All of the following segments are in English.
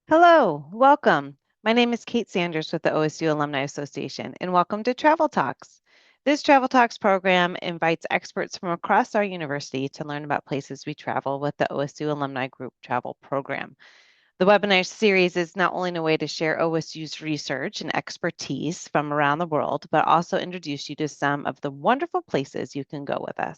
Hello, welcome. My name is Kate Sanders with the OSU Alumni Association, and welcome to Travel Talks. This Travel Talks program invites experts from across our university to learn about places we travel with the OSU Alumni Group Travel Program. The webinar series is not only a way to share OSU's research and expertise from around the world, but also introduce you to some of the wonderful places you can go with us.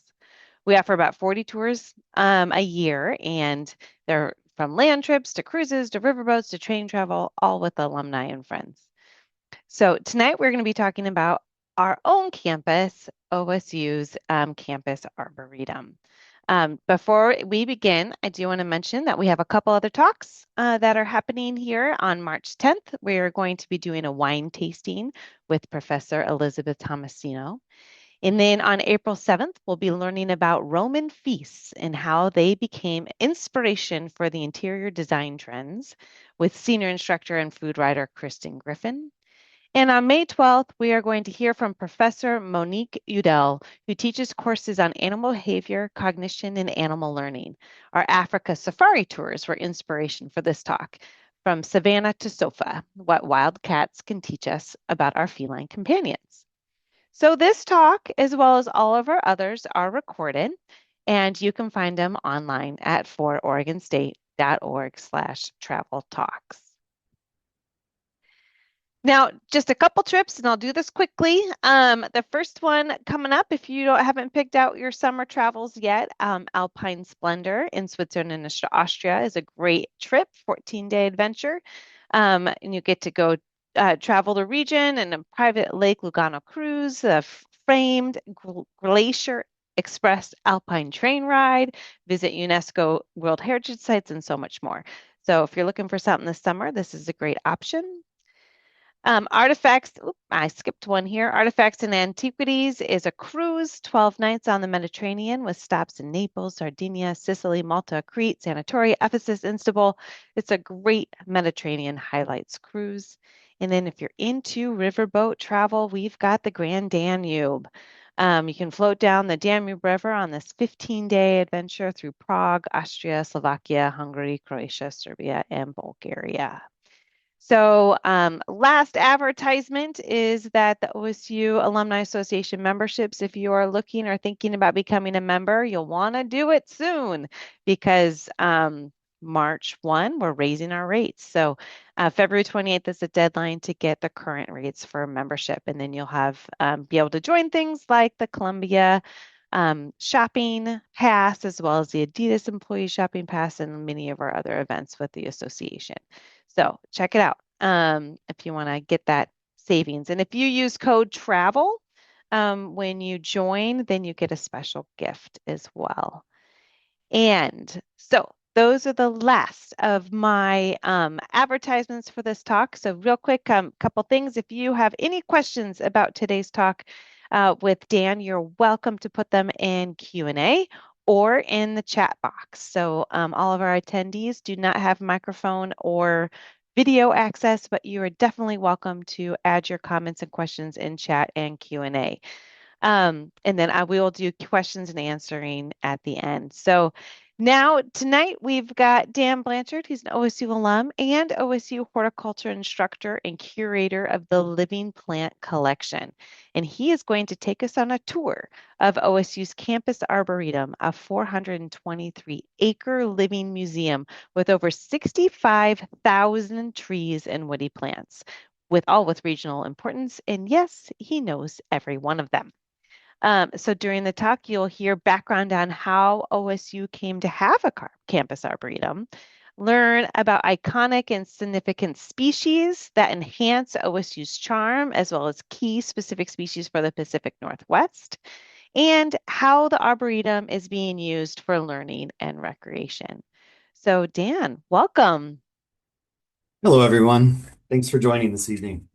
We offer about 40 tours a year, and they're from land trips to cruises to riverboats to train travel, all with alumni and friends. So tonight we're going to be talking about our own campus, OSU's Campus Arboretum. Before we begin, I do want to mention that we have a couple other talks that are happening here on March 10th. We're going to be doing a wine tasting with Professor Elizabeth Tomasino. And then on April 7th, we'll be learning about Roman feasts and how they became inspiration for the interior design trends with senior instructor and food writer Kristen Griffin. And on May 12th, we are going to hear from Professor Monique Udell, who teaches courses on animal behavior, cognition, and animal learning. Our Africa safari tours were inspiration for this talk. From savannah to sofa, what wild cats can teach us about our feline companions. So this talk, as well as all of our others, are recorded, and you can find them online at fororegonstate.org/travel talks. Now, just a couple trips, and I'll do this quickly. The first one coming up, if you haven't picked out your summer travels yet, Alpine Splendor in Switzerland and Austria is a great trip, 14-day adventure. And you get to go travel the region in a private Lake Lugano cruise, a framed glacier express alpine train ride, visit UNESCO World Heritage Sites, and so much more. So if you're looking for something this summer, this is a great option. Artifacts, I skipped one here. Artifacts and Antiquities is a cruise, 12 nights on the Mediterranean with stops in Naples, Sardinia, Sicily, Malta, Crete, Sanatoria, Ephesus, Istanbul. It's a great Mediterranean highlights cruise. And then if you're into riverboat travel, we've got the Grand Danube. You can float down the Danube River on this 15-day adventure through Prague, Austria, Slovakia, Hungary, Croatia, Serbia, and Bulgaria. So, last advertisement is that the OSU Alumni Association memberships, if you are looking or thinking about becoming a member, you'll want to do it soon because March 1, we're raising our rates. So, February 28th is the deadline to get the current rates for membership. And then you'll have be able to join things like the Columbia shopping pass, as well as the Adidas employee shopping pass, and many of our other events with the association. So check it out if you want to get that savings. And if you use code TRAVEL when you join, then you get a special gift as well. And so those are the last of my advertisements for this talk. So real quick, couple things. If you have any questions about today's talk with Dan, you're welcome to put them in Q&A or in the chat box. So all of our attendees do not have microphone or video access, but you are definitely welcome to add your comments and questions in chat and Q&A. And then I will do questions and answering at the end. So now tonight we've got Dan Blanchard, who's an OSU alum and OSU horticulture instructor and curator of the Living Plant Collection. And he is going to take us on a tour of OSU's Campus Arboretum, a 423-acre living museum with over 65,000 trees and woody plants, with regional importance. And yes, he knows every one of them. So during the talk, you'll hear background on how OSU came to have a campus arboretum, learn about iconic and significant species that enhance OSU's charm, as well as key specific species for the Pacific Northwest, and how the arboretum is being used for learning and recreation. So Dan, welcome. Hello, everyone. Thanks for joining this evening.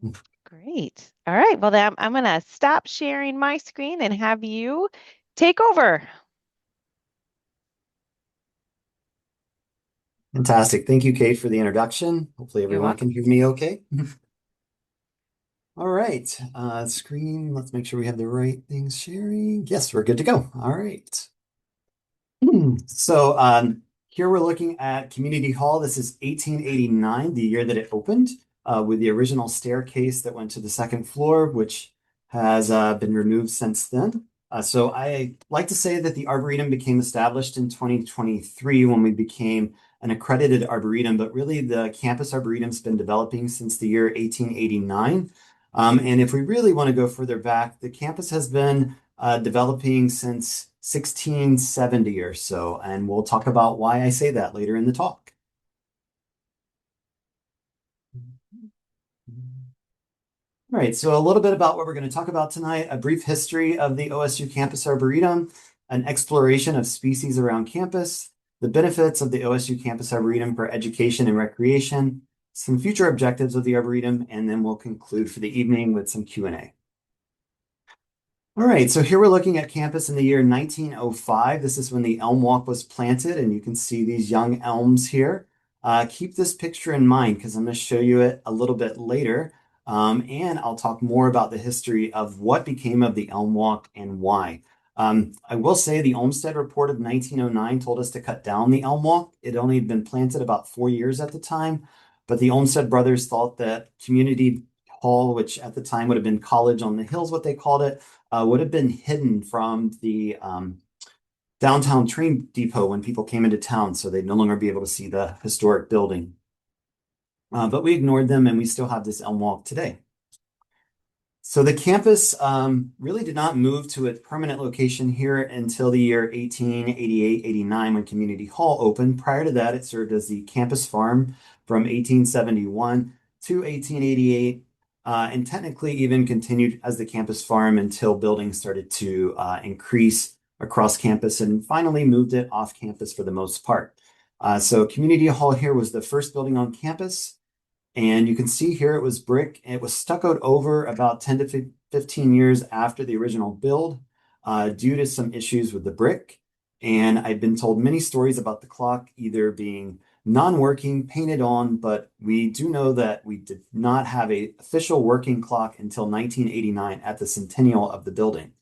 Great. All right. Well, then I'm going to stop sharing my screen and have you take over. Fantastic. Thank you, Kate, for the introduction. Hopefully You're everyone can welcome. hear me okay. All right, screen, let's make sure we have the right things sharing. Yes, we're good to go. All right. So Here we're looking at Community Hall. This is 1889, the year that it opened, with the original staircase that went to the second floor, which has been removed since then. So I like to say that the Arboretum became established in 2023 when we became an accredited Arboretum, but really the campus Arboretum's been developing since the year 1889. And if we really want to go further back, the campus has been developing since 1670 or so, and we'll talk about why I say that later in the talk. All right, so a little bit about what we're going to talk about tonight, a brief history of the OSU Campus Arboretum, an exploration of species around campus, the benefits of the OSU Campus Arboretum for education and recreation, some future objectives of the Arboretum, and then we'll conclude for the evening with some Q&A. All right, so here we're looking at campus in the year 1905. This is when the elm walk was planted, and you can see these young elms here. Keep this picture in mind because I'm going to show you it a little bit later, and I'll talk more about the history of what became of the elm walk and why. I will say the Olmsted Report of 1909 told us to cut down the elm walk. It only had been planted about 4 years at the time, but the Olmsted brothers thought that Community Hall, which at the time would have been College on the Hills, what they called it, would have been hidden from the downtown train depot when people came into town, so they'd no longer be able to see the historic building. But we ignored them, and we still have this elm walk today. So the campus really did not move to its permanent location here until the year 1888-89 when Community Hall opened. Prior to that, it served as the campus farm from 1871 to 1888. And technically even continued as the campus farm until buildings started to increase across campus and finally moved it off campus for the most part. So Community Hall here was the first building on campus. And you can see here it was brick. It was stuccoed over about 10 to 15 years after the original build due to some issues with the brick. And I've been told many stories about the clock either being non-working, painted on, but we do know that we did not have an official working clock until 1989 at the centennial of the building.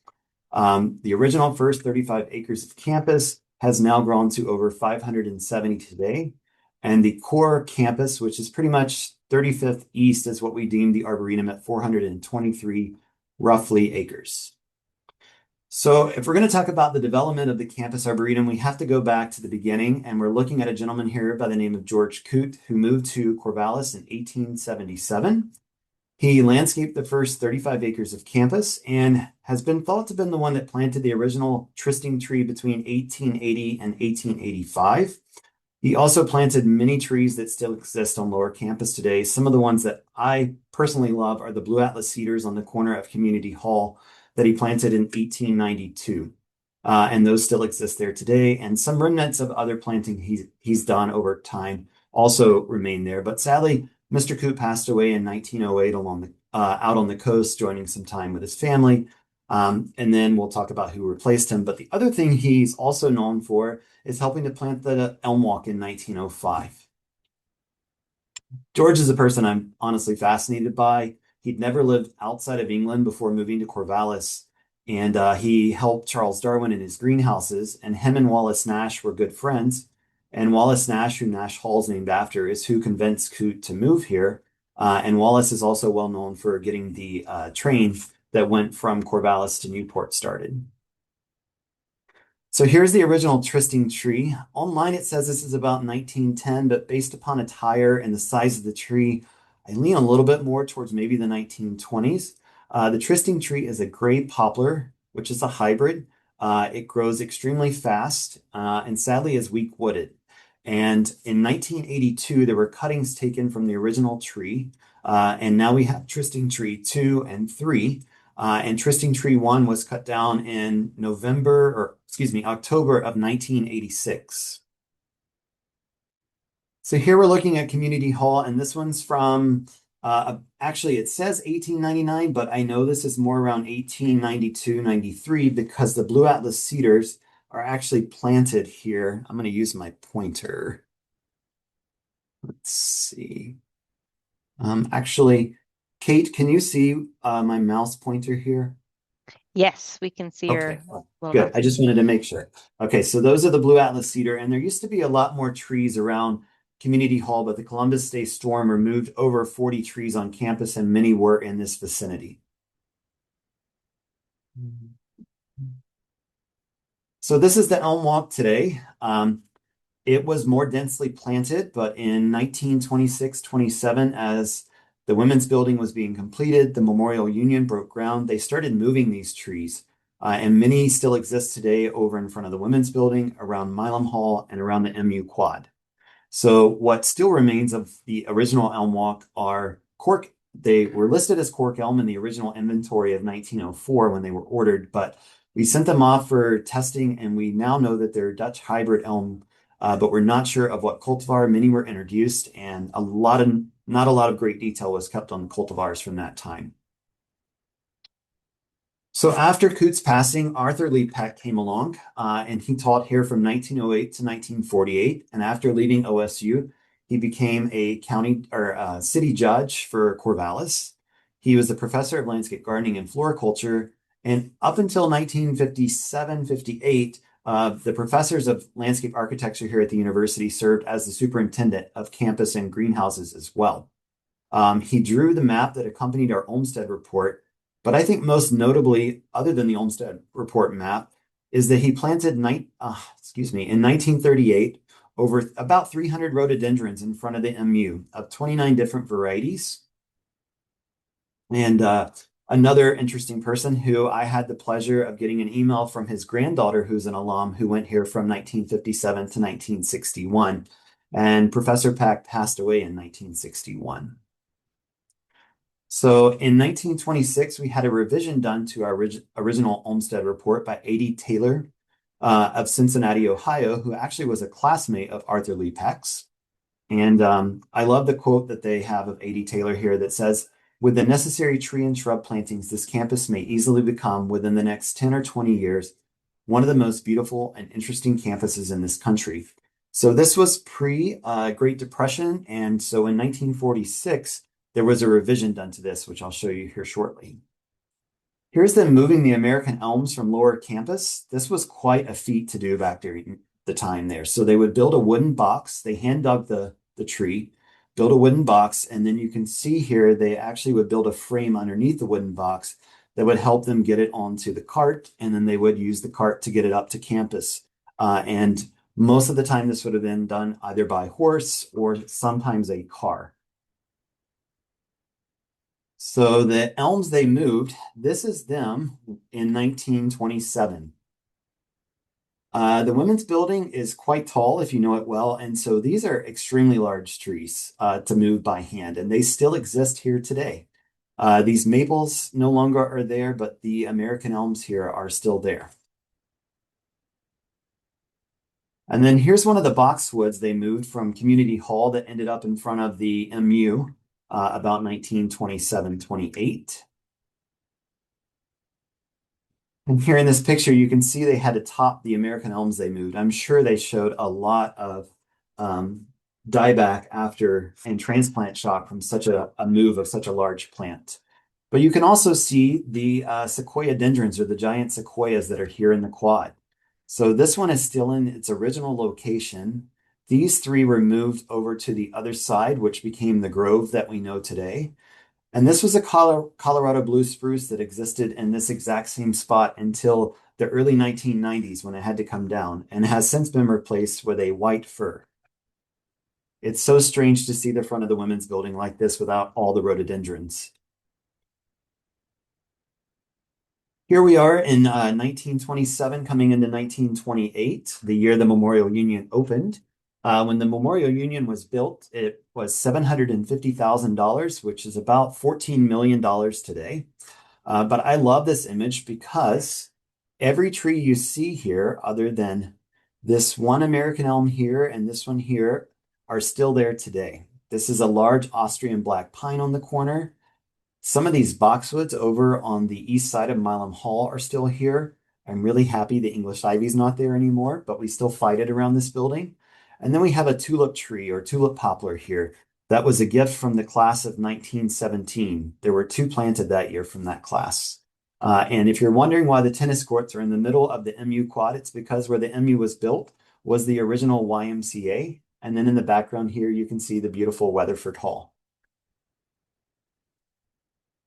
The original first 35 acres of campus has now grown to over 570 today. And the core campus, which is pretty much 35th East, is what we deem the Arboretum at 423 roughly acres. So if we're going to talk about the development of the campus Arboretum, we have to go back to the beginning, and we're looking at a gentleman here by the name of George Coote, who moved to Corvallis in 1877. He landscaped the first 35 acres of campus and has been thought to have been the one that planted the original trysting tree between 1880 and 1885. He also planted many trees that still exist on lower campus today. Some of the ones that I personally love are the Blue Atlas cedars on the corner of Community Hall that he planted in 1892. And those still exist there today. And some remnants of other planting he's done over time also remain there. But sadly, Mr. Coote passed away in 1908 out on the coast, joining some time with his family. And then we'll talk about who replaced him. But the other thing he's also known for is helping to plant the elm walk in 1905. George is a person I'm honestly fascinated by. He'd never lived outside of England before moving to Corvallis, and he helped Charles Darwin in his greenhouses, and him and Wallace Nash were good friends. And Wallace Nash, who Nash Hall is named after, is who convinced Coote to move here. And Wallace is also well known for getting the train that went from Corvallis to Newport started. So here's the original trysting tree. Online it says this is about 1910, but based upon attire and the size of the tree, I lean a little bit more towards maybe the 1920s. The trysting tree is a gray poplar, which is a hybrid. It grows extremely fast and sadly is weak wooded. And in 1982, there were cuttings taken from the original tree. And now we have trysting tree 2 and 3. And trysting tree 1 was cut down in October of 1986. So here we're looking at Community Hall, and this one's from, actually it says 1899, but I know this is more around 1892, 93 because the Blue Atlas cedars are actually planted here. I'm going to use my pointer. Let's see. Actually, Kate, can you see my mouse pointer here? Yes, we can see Okay, your little good. I notes. just wanted to make sure. Okay, so those are the Blue Atlas cedar, and there used to be a lot more trees around Community Hall, but the Columbus Day storm removed over 40 trees on campus, and many were in this vicinity. So this is the Elm Walk today. It was more densely planted, but in 1926-27, as the women's building was being completed, the Memorial Union broke ground. They started moving these trees, and many still exist today over in front of the women's building, around Milam Hall, and around the MU Quad. So what still remains of the original elm walk are cork. They were listed as cork elm in the original inventory of 1904 when they were ordered, but we sent them off for testing, and we now know that they're Dutch hybrid elm, but we're not sure of what cultivar. Many were introduced, and not a lot of great detail was kept on the cultivars from that time. So after Coote's passing, Arthur Lee Peck came along, and he taught here from 1908 to 1948. And after leaving OSU, he became a county or city judge for Corvallis. He was the professor of landscape gardening and floriculture. And up until 1957, 58, the professors of landscape architecture here at the university served as the superintendent of campus and greenhouses as well. He drew the map that accompanied our Olmsted report, but I think most notably, other than the Olmsted report map, is that he planted in 1938 over about 300 rhododendrons in front of the MU of 29 different varieties. And another interesting person who I had the pleasure of getting an email from his granddaughter, who's an alum who went here from 1957 to 1961. And Professor Peck passed away in 1961. So in 1926, we had a revision done to our original Olmsted report by A.D. Taylor of Cincinnati, Ohio, who actually was a classmate of Arthur Lee Peck's. And I love the quote that they have of A.D. Taylor here that says, "With the necessary tree and shrub plantings, this campus may easily become, within the next 10 or 20 years, one of the most beautiful and interesting campuses in this country." So this was pre-Great Depression. And so in 1946, there was a revision done to this, which I'll show you here shortly. Here's them moving the American elms from lower campus. This was quite a feat to do back during the time there. So they would build a wooden box. They hand dug the tree, build a wooden box, and then you can see here they actually would build a frame underneath the wooden box that would help them get it onto the cart, and then they would use the cart to get it up to campus. And most of the time, this would have been done either by horse or sometimes a car. So the elms they moved, this is them in 1927. The women's building is quite tall if you know it well, and so these are extremely large trees to move by hand, and they still exist here today. These maples no longer are there, but the American elms here are still there. And then here's one of the boxwoods they moved from Community Hall that ended up in front of the MU about 1927, 28. And here in this picture, you can see they had to top the American elms they moved. I'm sure they showed a lot of dieback after and transplant shock from such a move of such a large plant. But you can also see the sequoia dendrons, or the giant sequoias that are here in the quad. So this one is still in its original location. These three were moved over to the other side, which became the grove that we know today. And this was a Colorado blue spruce that existed in this exact same spot until the early 1990s when it had to come down, and has since been replaced with a white fir. It's so strange to see the front of the women's building like this without all the rhododendrons. Here we are in 1927, coming into 1928, the year the Memorial Union opened. When the Memorial Union was built, it was $750,000, which is about $14 million today. But I love this image because every tree you see here, other than this one American elm here and this one here, are still there today. This is a large Austrian black pine on the corner. Some of these boxwoods over on the east side of Milam Hall are still here. I'm really happy the English ivy's not there anymore, but we still fight it around this building. And then we have a tulip tree or tulip poplar here. That was a gift from the class of 1917. There were two planted that year from that class. And if you're wondering why the tennis courts are in the middle of the MU quad, it's because where the MU was built was the original YMCA. And then in the background here, you can see the beautiful Weatherford Hall.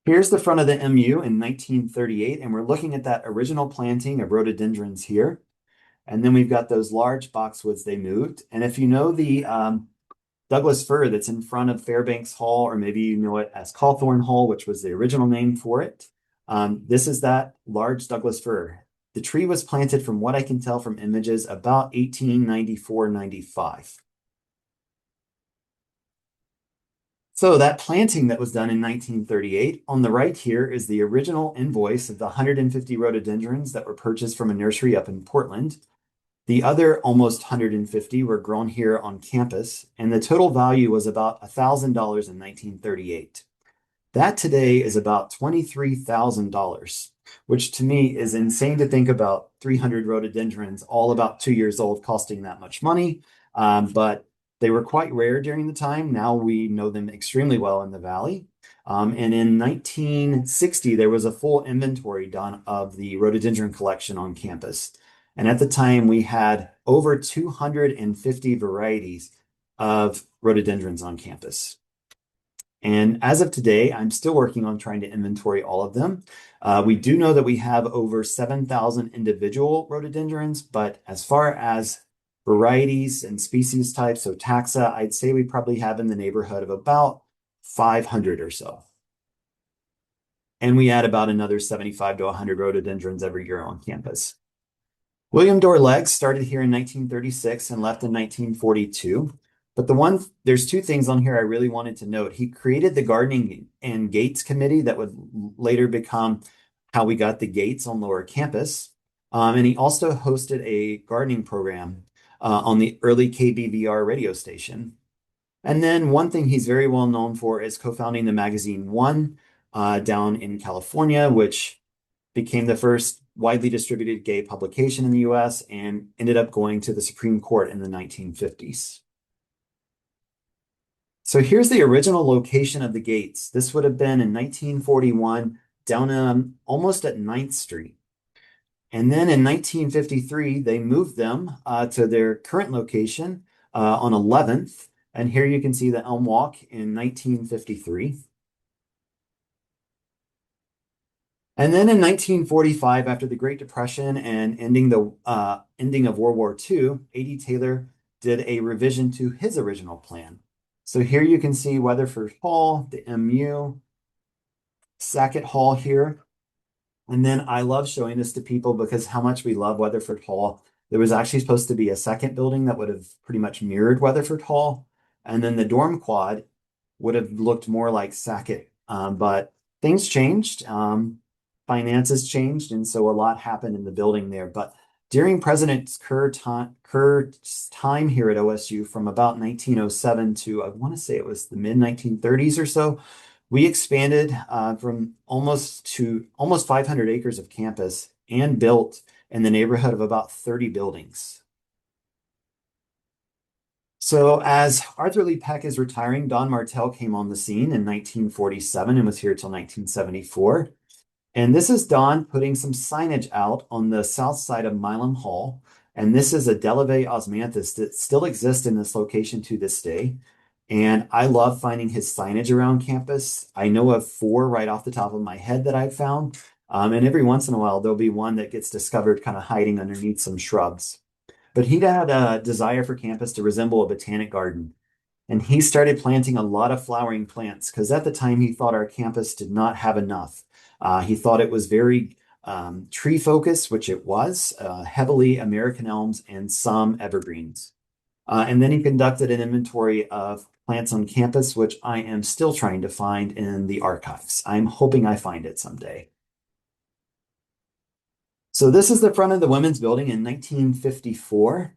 Here's the front of the MU in 1938, and we're looking at that original planting of rhododendrons here. And then we've got those large boxwoods they moved. And if you know the Douglas fir that's in front of Fairbanks Hall, or maybe you know it as Cawthorn Hall, which was the original name for it, this is that large Douglas fir. The tree was planted, from what I can tell from images, about 1894-95. So that planting that was done in 1938, on the right here is the original invoice of the 150 rhododendrons that were purchased from a nursery up in Portland. The other almost 150 were grown here on campus, and the total value was about $1,000 in 1938. That today is about $23,000, which to me is insane to think about 300 rhododendrons, all about 2 years old, costing that much money. But they were quite rare during the time. Now we know them extremely well in the Valley. And in 1960, there was a full inventory done of the rhododendron collection on campus. And at the time, we had over 250 varieties of rhododendrons on campus. And as of today, I'm still working on trying to inventory all of them. We do know that we have over 7,000 individual rhododendrons, but as far as varieties and species types, so taxa, I'd say we probably have in the neighborhood of about 500 or so. And we add about another 75 to 100 rhododendrons every year on campus. William Dorr Legge started here in 1936 and left in 1942. But there's two things on here I really wanted to note. He created the Gardening and Gates Committee that would later become how we got the gates on Lower Campus. And he also hosted a gardening program on the early KBVR radio station. And then one thing he's very well known for is co-founding the magazine One down in California, which became the first widely distributed gay publication in the US and ended up going to the Supreme Court in the 1950s. So here's the original location of the gates. This would have been in 1941 down almost at 9th Street. And then in 1953, they moved them to their current location on 11th. And here you can see the Elm Walk in 1953. And then in 1945, after the Great Depression and ending of World War II, A.D. Taylor did a revision to his original plan. So here you can see Weatherford Hall, the MU, Sackett Hall here. And then I love showing this to people because how much we love Weatherford Hall. There was actually supposed to be a second building that would have pretty much mirrored Weatherford Hall. And then the dorm quad would have looked more like Sackett. But things changed. Finances changed. And so a lot happened in the building there. But during President Kerr's time here at OSU from about 1907 to, I want to say it was the mid-1930s or so, we expanded from almost 500 acres of campus and built in the neighborhood of about 30 buildings. So as Arthur Lee Peck is retiring, Don Martell came on the scene in 1947 and was here till 1974. And this is Don putting some signage out on the south side of Milam Hall. And this is a Delave osmanthus that still exists in this location to this day. And I love finding his signage around campus. I know of 4 right off the top of my head that I've found. And every once in a while, there'll be one that gets discovered kind of hiding underneath some shrubs. But he had a desire for campus to resemble a botanic garden. And he started planting a lot of flowering plants because at the time he thought our campus did not have enough. He thought it was very tree focused, which it was, heavily American elms and some evergreens. And then he conducted an inventory of plants on campus, which I am still trying to find in the archives. I'm hoping I find it someday. So this is the front of the women's building in 1954.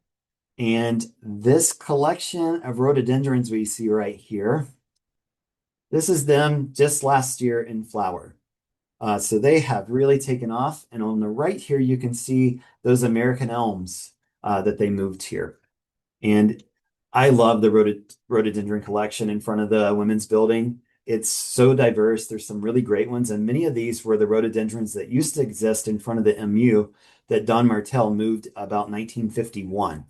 And this collection of rhododendrons we see right here, this is them just last year in flower. So they have really taken off. And on the right here, you can see those American elms that they moved here. And I love the rhododendron collection in front of the women's building. It's so diverse. There's some really great ones, and many of these were the rhododendrons that used to exist in front of the MU that Don Martel moved about 1951.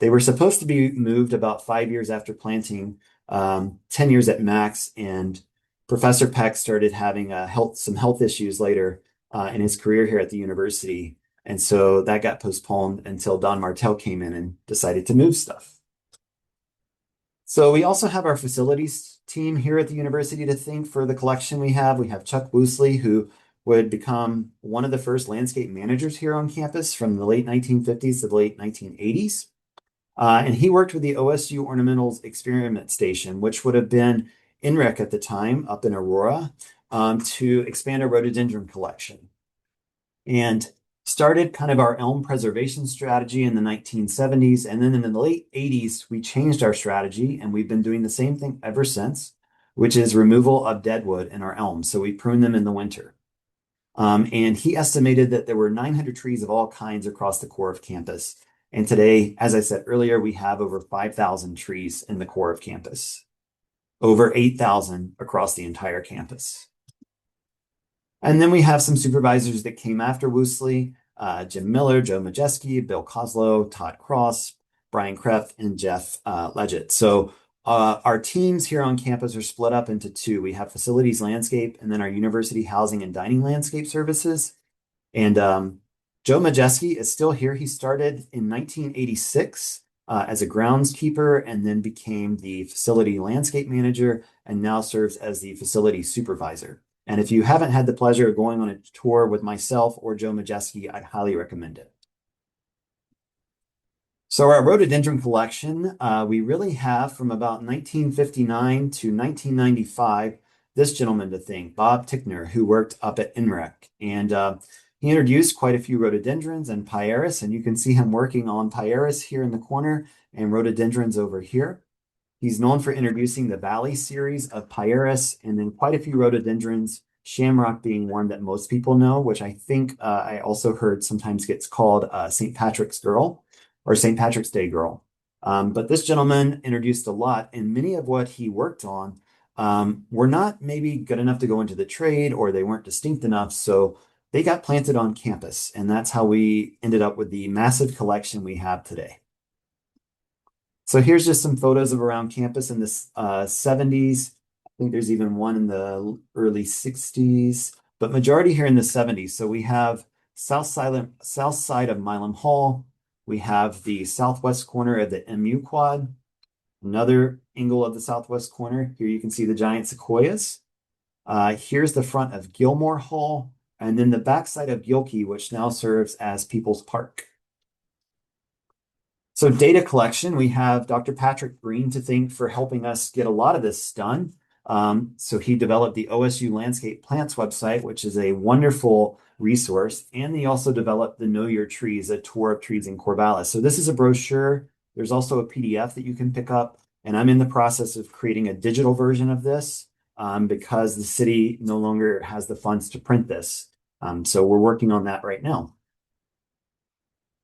They were supposed to be moved about 5 years after planting, 10 years at max, and Professor Peck started having some health issues later in his career here at the university. And so that got postponed until Don Martel came in and decided to move stuff. So we also have our facilities team here at the university to thank for the collection we have. We have Chuck Woosley, who would become one of the first landscape managers here on campus from the late 1950s to the late 1980s. And he worked with the OSU Ornamentals Experiment Station, which would have been INREC at the time up in Aurora, to expand our rhododendron collection. And started kind of our elm preservation strategy in the 1970s. And then in the late 80s, we changed our strategy, and we've been doing the same thing ever since, which is removal of deadwood in our elms. So we prune them in the winter. And he estimated that there were 900 trees of all kinds across the core of campus. And today, as I said earlier, we have over 5,000 trees in the core of campus, over 8,000 across the entire campus. And then we have some supervisors that came after Woosley, Jim Miller, Joe Majeski, Bill Koslow, Todd Cross, Brian Kreff, and Jeff Leggett. So our teams here on campus are split up into two. We have facilities landscape and then our university housing and dining landscape services. And Joe Majeski is still here. He started in 1986 as a groundskeeper and then became the facility landscape manager and now serves as the facility supervisor. And if you haven't had the pleasure of going on a tour with myself or Joe Majeski, I'd highly recommend it. So our rhododendron collection, we really have from about 1959 to 1995, this gentleman to thank, Bob Tickner, who worked up at INREC. And he introduced quite a few rhododendrons and pyrus, and you can see him working on pyrus here in the corner and rhododendrons over here. He's known for introducing the Valley series of pyrus and then quite a few rhododendrons, shamrock being one that most people know, which I think I also heard sometimes gets called St. Patrick's Girl or St. Patrick's Day Girl. But this gentleman introduced a lot, and many of what he worked on were not maybe good enough to go into the trade, or they weren't distinct enough. So they got planted on campus, and that's how we ended up with the massive collection we have today. So here's just some photos of around campus in the 70s. I think there's even one in the early 60s, but majority here in the 70s. So we have south side of Milam Hall. We have the southwest corner of the MU quad, another angle of the southwest corner. Here you can see the giant sequoias. Here's the front of Gilmore Hall, and then the backside of Gilkey, which now serves as People's Park. So data collection, we have Dr. Patrick Green to thank for helping us get a lot of this done. So he developed the OSU Landscape Plants website, which is a wonderful resource. And he also developed the Know Your Trees, a tour of trees in Corvallis. So this is a brochure. There's also a PDF that you can pick up. And I'm in the process of creating a digital version of this because the city no longer has the funds to print this. So we're working on that right now.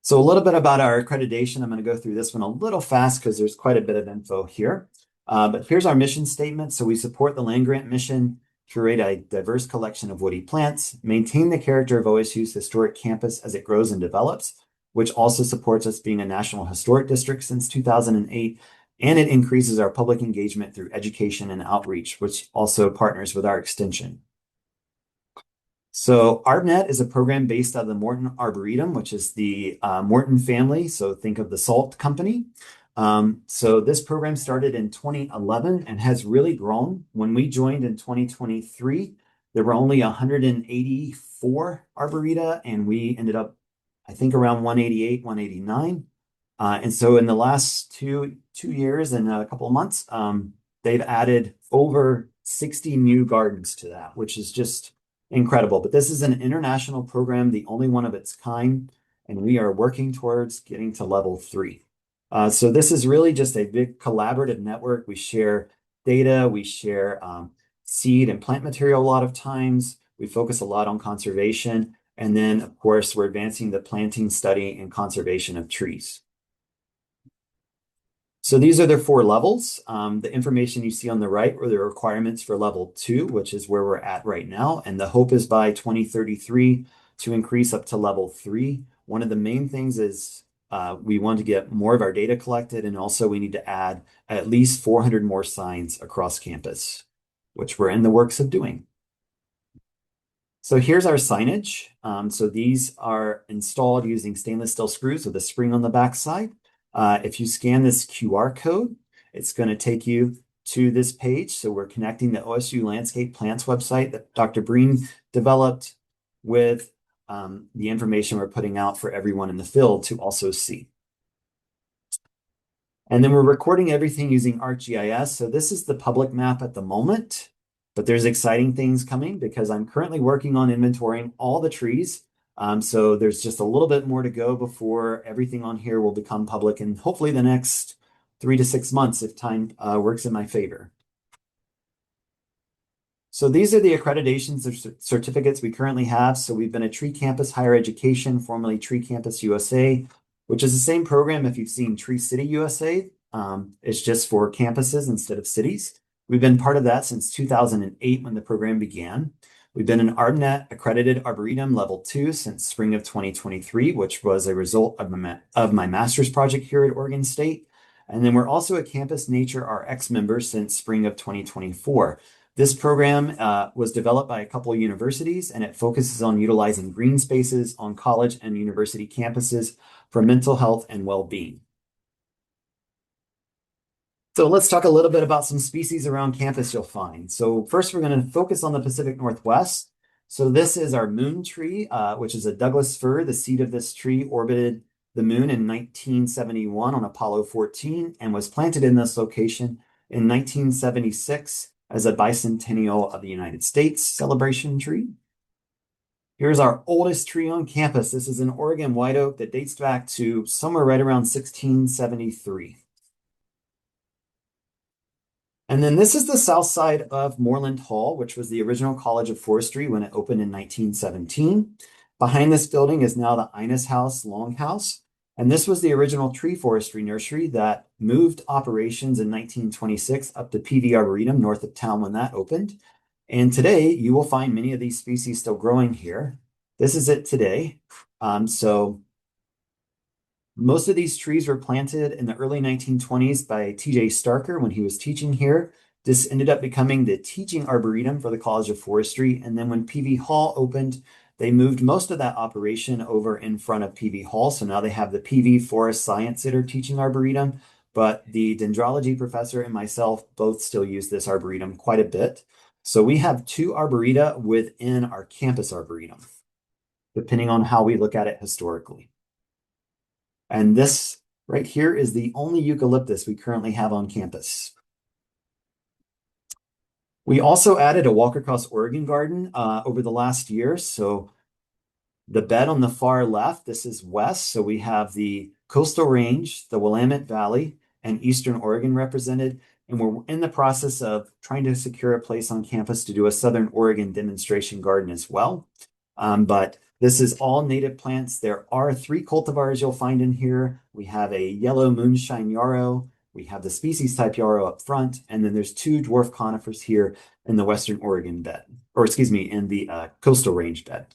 So a little bit about our accreditation. I'm going to go through this one a little fast because there's quite a bit of info here. But here's our mission statement. So we support the land grant mission, curate a diverse collection of woody plants, maintain the character of OSU's historic campus as it grows and develops, which also supports us being a National Historic District since 2008. And it increases our public engagement through education and outreach, which also partners with our extension. So ArbNet is a program based out of the Morton Arboretum, which is the Morton family. So think of the salt company. So this program started in 2011 and has really grown. When we joined in 2023, there were only 184 Arboreta, and we ended up, I think, around 188, 189. And so in the last two years and a couple of months, they've added over 60 new gardens to that, which is just incredible. But this is an international program, the only one of its kind, and we are working towards getting to level 3. So this is really just a big collaborative network. We share data, we share seed and plant material a lot of times. We focus a lot on conservation. And then, of course, we're advancing the planting, study, and conservation of trees. So these are their 4 levels. The information you see on the right are the requirements for level 2, which is where we're at right now. And the hope is by 2033 to increase up to level 3. One of the main things is we want to get more of our data collected, and also we need to add at least 400 more signs across campus, which we're in the works of doing. So here's our signage. So these are installed using stainless steel screws with a spring on the backside. If you scan this QR code, it's going to take you to this page. So we're connecting the OSU Landscape Plants website that Dr. Breen developed with the information we're putting out for everyone in the field to also see. And then we're recording everything using ArcGIS. So this is the public map at the moment, but there's exciting things coming because I'm currently working on inventorying all the trees. So there's just a little bit more to go before everything on here will become public, and hopefully the next 3 to 6 months if time works in my favor. So these are the accreditations or certificates we currently have. So we've been a Tree Campus Higher Education, formerly Tree Campus USA, which is the same program if you've seen Tree City USA. It's just for campuses instead of cities. We've been part of that since 2008 when the program began. We've been an ArbNet accredited Arboretum level 2 since spring of 2023, which was a result of my master's project here at Oregon State. And then we're also a Campus Nature RX member since spring of 2024. This program was developed by a couple of universities, and it focuses on utilizing green spaces on college and university campuses for mental health and well-being. So let's talk a little bit about some species around campus you'll find. So first, we're going to focus on the Pacific Northwest. So this is our moon tree, which is a Douglas fir. The seed of this tree orbited the moon in 1971 on Apollo 14 and was planted in this location in 1976 as a bicentennial of the United States celebration tree. Here's our oldest tree on campus. This is an Oregon white oak that dates back to somewhere right around 1673. And then this is the south side of Moreland Hall, which was the original College of Forestry when it opened in 1917. Behind this building is now the Innes House Longhouse. And this was the original tree forestry nursery that moved operations in 1926 up to PV Arboretum north of town when that opened. And today you will find many of these species still growing here. This is it today. So most of these trees were planted in the early 1920s by T.J. Starker when he was teaching here. This ended up becoming the teaching arboretum for the College of Forestry. And then when PV Hall opened, they moved most of that operation over in front of PV Hall. So now they have the PV Forest Science Center teaching arboretum, but the dendrology professor and myself both still use this arboretum quite a bit. So we have 2 arboreta within our campus arboretum, depending on how we look at it historically. And this right here is the only eucalyptus we currently have on campus. We also added a walk across Oregon garden over the last year. So the bed on the far left, this is west. So we have the coastal range, the Willamette Valley, and Eastern Oregon represented. And we're in the process of trying to secure a place on campus to do a Southern Oregon demonstration garden as well. But this is all native plants. There are 3 cultivars you'll find in here. We have a yellow moonshine yarrow. We have the species type yarrow up front. And then there's 2 dwarf conifers here in the Western Oregon bed, or excuse me, in the coastal range bed.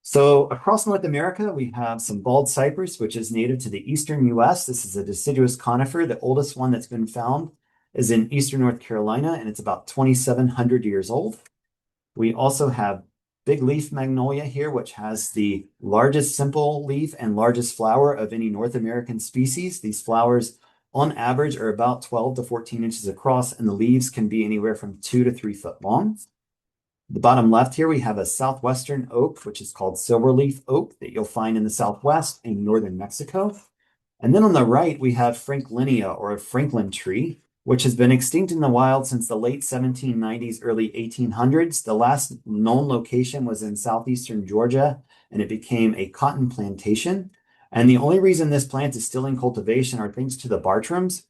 So across North America, we have some bald cypress, which is native to the Eastern US. This is a deciduous conifer. The oldest one that's been found is in Eastern North Carolina, and it's about 2,700 years old. We also have big leaf magnolia here, which has the largest simple leaf and largest flower of any North American species. These flowers on average are about 12 to 14 inches across, and the leaves can be anywhere from 2 to 3 foot long. The bottom left here, we have a southwestern oak, which is called silverleaf oak that you'll find in the Southwest and northern Mexico. And then on the right, we have Franklinia, or a Franklin tree, which has been extinct in the wild since the late 1790s, early 1800s. The last known location was in southeastern Georgia, and it became a cotton plantation. And the only reason this plant is still in cultivation are thanks to the Bartrams.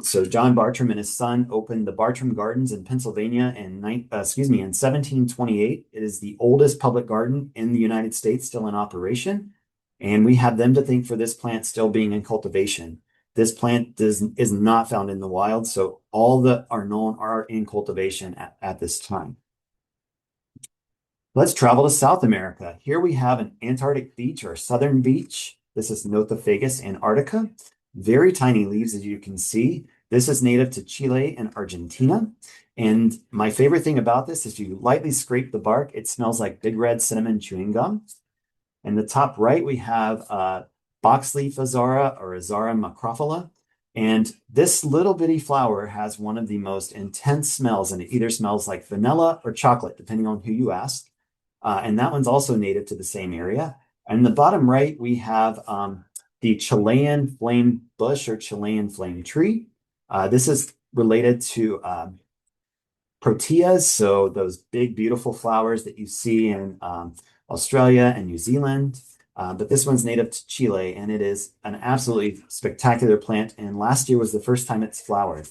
So John Bartram and his son opened the Bartram Gardens in Pennsylvania in 1728. It is the oldest public garden in the United States still in operation. And we have them to thank for this plant still being in cultivation. This plant is not found in the wild, so all that are known are in cultivation at this time. Let's travel to South America. Here we have an Antarctic beech or southern beech. This is Nothofagus antarctica. Very tiny leaves, as you can see. This is native to Chile and Argentina. And my favorite thing about this is you lightly scrape the bark. It smells like big red cinnamon chewing gum. In the top right, we have boxleaf azara or Azara macrophylla. And this little bitty flower has one of the most intense smells, and it either smells like vanilla or chocolate, depending on who you ask. And that one's also native to the same area. And in the bottom right, we have the Chilean flame bush or Chilean flame tree. This is related to proteas, so those big, beautiful flowers that you see in Australia and New Zealand. But this one's native to Chile, and it is an absolutely spectacular plant. And last year was the first time it's flowered.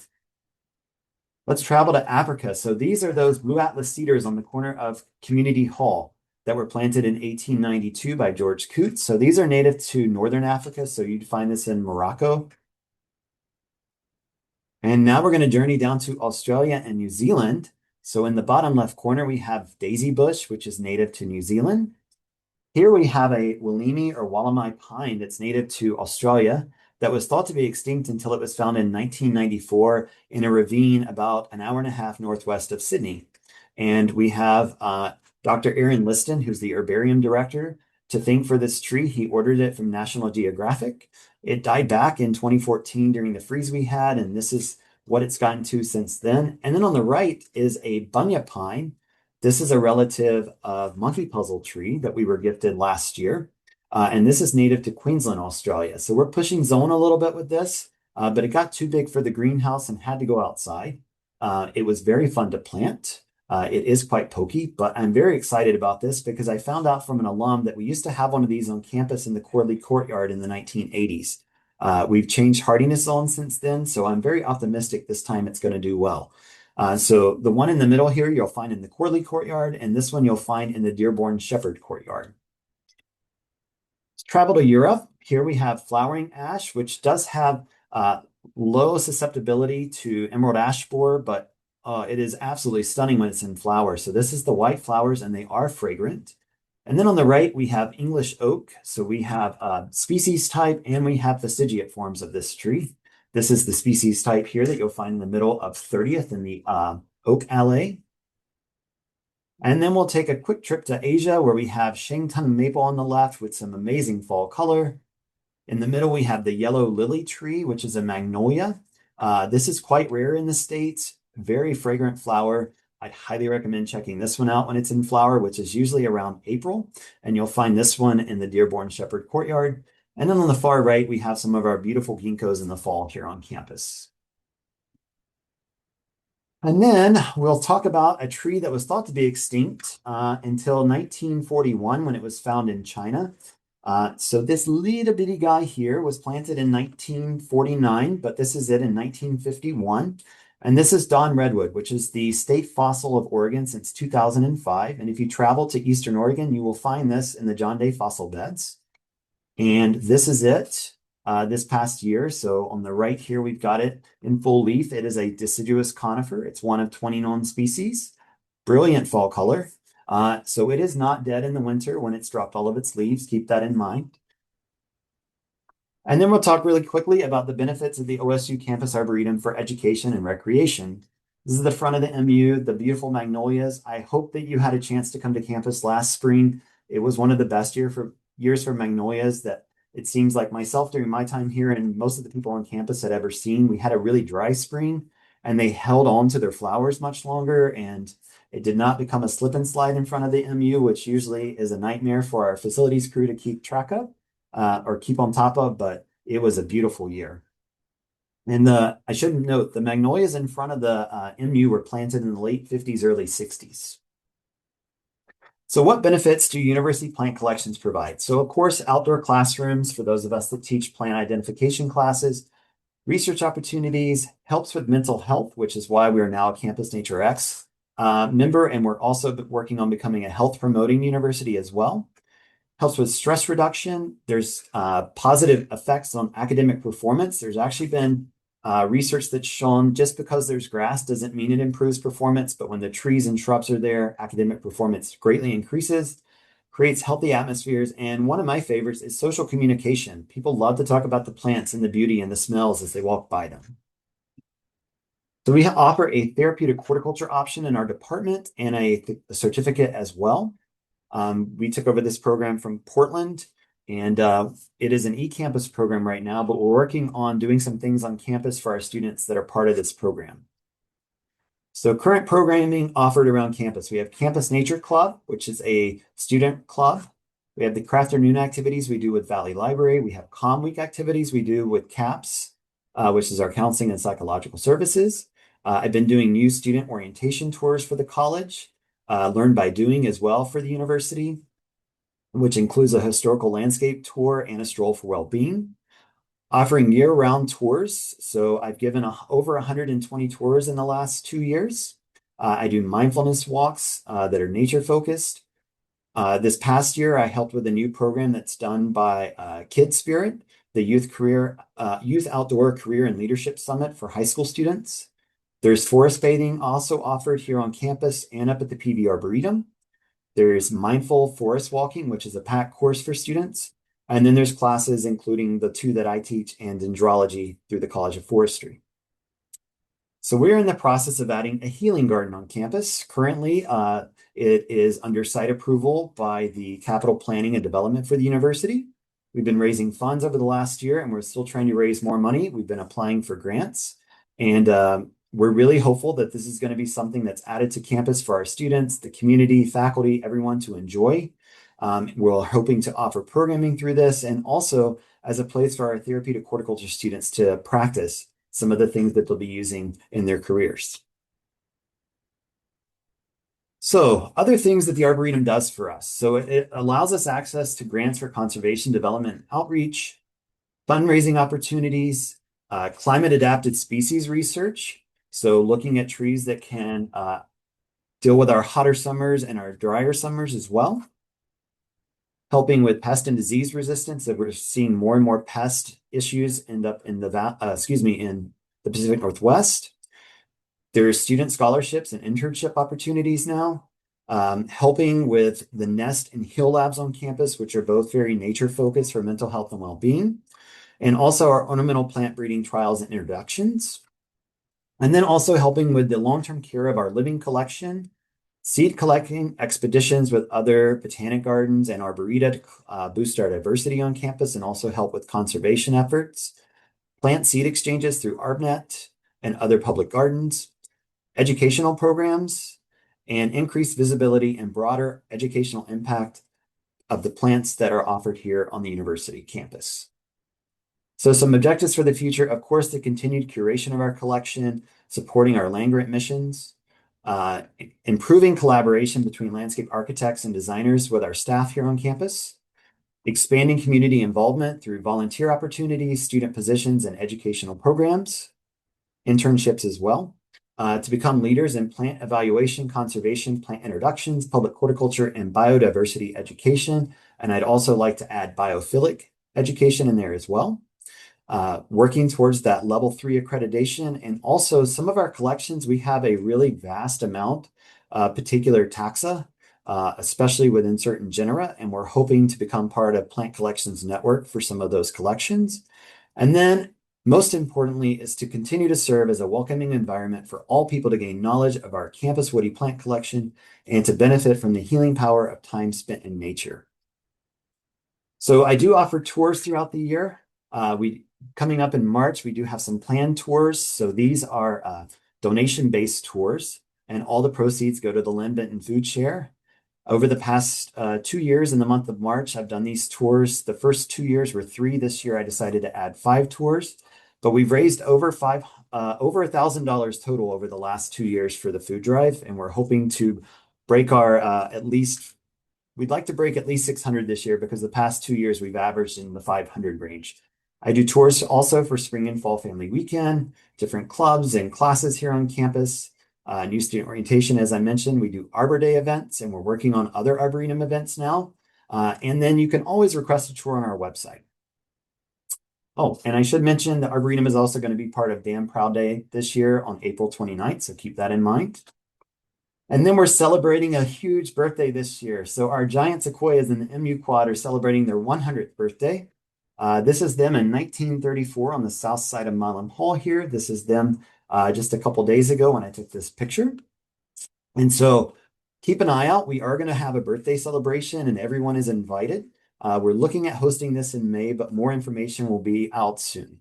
Let's travel to Africa. So these are those blue atlas cedars on the corner of Community Hall that were planted in 1892 by George Coote. So these are native to Northern Africa. So you'd find this in Morocco. And now we're going to journey down to Australia and New Zealand. So in the bottom left corner, we have daisy bush, which is native to New Zealand. Here we have a Willemi or Wallamai pine that's native to Australia that was thought to be extinct until it was found in 1994 in a ravine about an hour and a half northwest of Sydney. And we have Dr. Aaron Liston, who's the herbarium director, to thank for this tree. He ordered it from National Geographic. It died back in 2014 during the freeze we had, and this is what it's gotten to since then. And then on the right is a bunya pine. This is a relative of monkey puzzle tree that we were gifted last year. And this is native to Queensland, Australia. So we're pushing zone a little bit with this, but it got too big for the greenhouse and had to go outside. It was very fun to plant. It is quite pokey, but I'm very excited about this because I found out from an alum that we used to have one of these on campus in the Corley courtyard in the 1980s. We've changed hardiness zones since then, so I'm very optimistic this time it's going to do well. So the one in the middle here you'll find in the Corley courtyard, and this one you'll find in the Dearborn Shepherd courtyard. Let's travel to Europe. Here we have flowering ash, which does have low susceptibility to emerald ash borer, but it is absolutely stunning when it's in flower. So this is the white flowers, and they are fragrant. And then on the right, we have English oak. So we have species type, and we have fastigiate forms of this tree. This is the species type here that you'll find in the middle of 30th in the Oak Alley. And then we'll take a quick trip to Asia where we have Shangtung maple on the left with some amazing fall color. In the middle, we have the yellow lily tree, which is a magnolia. This is quite rare in the States, very fragrant flower. I'd highly recommend checking this one out when it's in flower, which is usually around April. And you'll find this one in the Dearborn Shepherd courtyard. And then on the far right, we have some of our beautiful ginkgos in the fall here on campus. And then we'll talk about a tree that was thought to be extinct until 1941 when it was found in China. So this little bitty guy here was planted in 1949, but this is it in 1951. And this is Don Redwood, which is the state fossil of Oregon since 2005. And if you travel to Eastern Oregon, you will find this in the John Day fossil beds. And this is it this past year. So on the right here, we've got it in full leaf. It is a deciduous conifer. It's one of 20 known species. Brilliant fall color. So it is not dead in the winter when it's dropped all of its leaves. Keep that in mind. And then we'll talk really quickly about the benefits of the OSU Campus Arboretum for education and recreation. This is the front of the MU, the beautiful magnolias. I hope that you had a chance to come to campus last spring. It was one of the best years for magnolias that it seems like myself during my time here and most of the people on campus had ever seen. We had a really dry spring and they held on to their flowers much longer, and it did not become a slip and slide in front of the MU, which usually is a nightmare for our facilities crew to keep track of or keep on top of, but it was a beautiful year. And I should note the magnolias in front of the MU were planted in the late 50s, early 60s. So what benefits do university plant collections provide? So of course, outdoor classrooms for those of us that teach plant identification classes, research opportunities, helps with mental health, which is why we are now a Campus Nature X member, and we're also working on becoming a health promoting university as well. Helps with stress reduction. There's positive effects on academic performance. There's actually been research that's shown just because there's grass doesn't mean it improves performance, but when the trees and shrubs are there, academic performance greatly increases, creates healthy atmospheres. And one of my favorites is social communication. People love to talk about the plants and the beauty and the smells as they walk by them. So we offer a therapeutic horticulture option in our department and a certificate as well. We took over this program from Portland, and it is an e-campus program right now, but we're working on doing some things on campus for our students that are part of this program. So current programming offered around campus. We have Campus Nature Club, which is a student club. We have the craft afternoon activities we do with Valley Library. We have Comm Week activities we do with CAPS, which is our counseling and psychological services. I've been doing new student orientation tours for the college, Learn by Doing as well for the university, which includes a historical landscape tour and a stroll for well-being. Offering year-round tours. So I've given over 120 tours in the last 2 years. I do mindfulness walks that are nature-focused. This past year, I helped with a new program that's done by Kid Spirit, the Youth Outdoor Career and Leadership Summit for high school students. There's forest bathing also offered here on campus and up at the PV Arboretum. There's mindful forest walking, which is a packed course for students. And then there's classes, including the 2 that I teach and dendrology through the College of Forestry. So we're in the process of adding a healing garden on campus. Currently, it is under site approval by the Capital Planning and Development for the university. We've been raising funds over the last year, and we're still trying to raise more money. We've been applying for grants, and we're really hopeful that this is going to be something that's added to campus for our students, the community, faculty, everyone to enjoy. We're hoping to offer programming through this and also as a place for our therapeutic horticulture students to practice some of the things that they'll be using in their careers. So other things that the Arboretum does for us. So it allows us access to grants for conservation, development, and outreach, fundraising opportunities, climate adapted species research. So looking at trees that can deal with our hotter summers and our drier summers as well. Helping with pest and disease resistance, that we're seeing more and more pest issues end up in in the Pacific Northwest. There's student scholarships and internship opportunities now. Helping with the Nest and Heal Labs on campus, which are both very nature focused for mental health and well-being. And also our ornamental plant breeding trials and introductions. And then also helping with the long-term care of our living collection, seed collecting expeditions with other botanic gardens and arboreta to boost our diversity on campus and also help with conservation efforts, plant seed exchanges through ArbNet and other public gardens, educational programs, and increased visibility and broader educational impact of the plants that are offered here on the university campus. So some objectives for the future, of course, the continued curation of our collection, supporting our land-grant missions, improving collaboration between landscape architects and designers with our staff here on campus, expanding community involvement through volunteer opportunities, student positions, and educational programs, internships as well, to become leaders in plant evaluation, conservation, plant introductions, public horticulture, and biodiversity education. And I'd also like to add biophilic education in there as well. Working towards that level 3 accreditation. And also some of our collections, we have a really vast amount of particular taxa, especially within certain genera. And we're hoping to become part of Plant Collections Network for some of those collections. And then most importantly is to continue to serve as a welcoming environment for all people to gain knowledge of our campus woody plant collection and to benefit from the healing power of time spent in nature. So I do offer tours throughout the year. Coming up in March, we do have some planned tours. So these are donation-based tours, and all the proceeds go to the Lynn Benton Food Share. Over the past 2 years in the month of March, I've done these tours. The first 2 years were 3. This year, I decided to add 5 tours, but we've raised over $1,000 total over the last 2 years for the food drive, and we're hoping to break our we'd like to break at least 600 this year because the past 2 years we've averaged in the 500 range. I do tours also for spring and fall family weekend, different clubs and classes here on campus, new student orientation. As I mentioned, we do Arbor Day events and we're working on other Arboretum events now. And then you can always request a tour on our website. Oh, and I should mention the Arboretum is also going to be part of Damn Proud Day this year on April 29th, so keep that in mind. And then we're celebrating a huge birthday this year. So our giant sequoias in the MU Quad are celebrating their 100th birthday. This is them in 1934 on the south side of Milam Hall here. This is them just a couple days ago when I took this picture. And so keep an eye out. We are going to have a birthday celebration and everyone is invited. We're looking at hosting this in May, but more information will be out soon.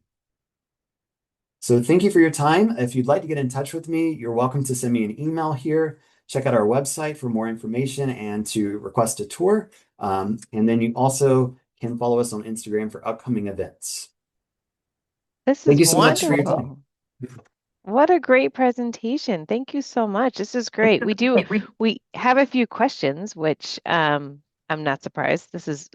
So thank you for your time. If you'd like to get in touch with me, you're welcome to send me an email here. Check out our website for more information and to request a tour. And then you also can follow us on Instagram for upcoming events. This Thank is you so much for your time. wonderful. What a great presentation. Thank you so much. This is great. We have a few questions, which I'm not surprised. This is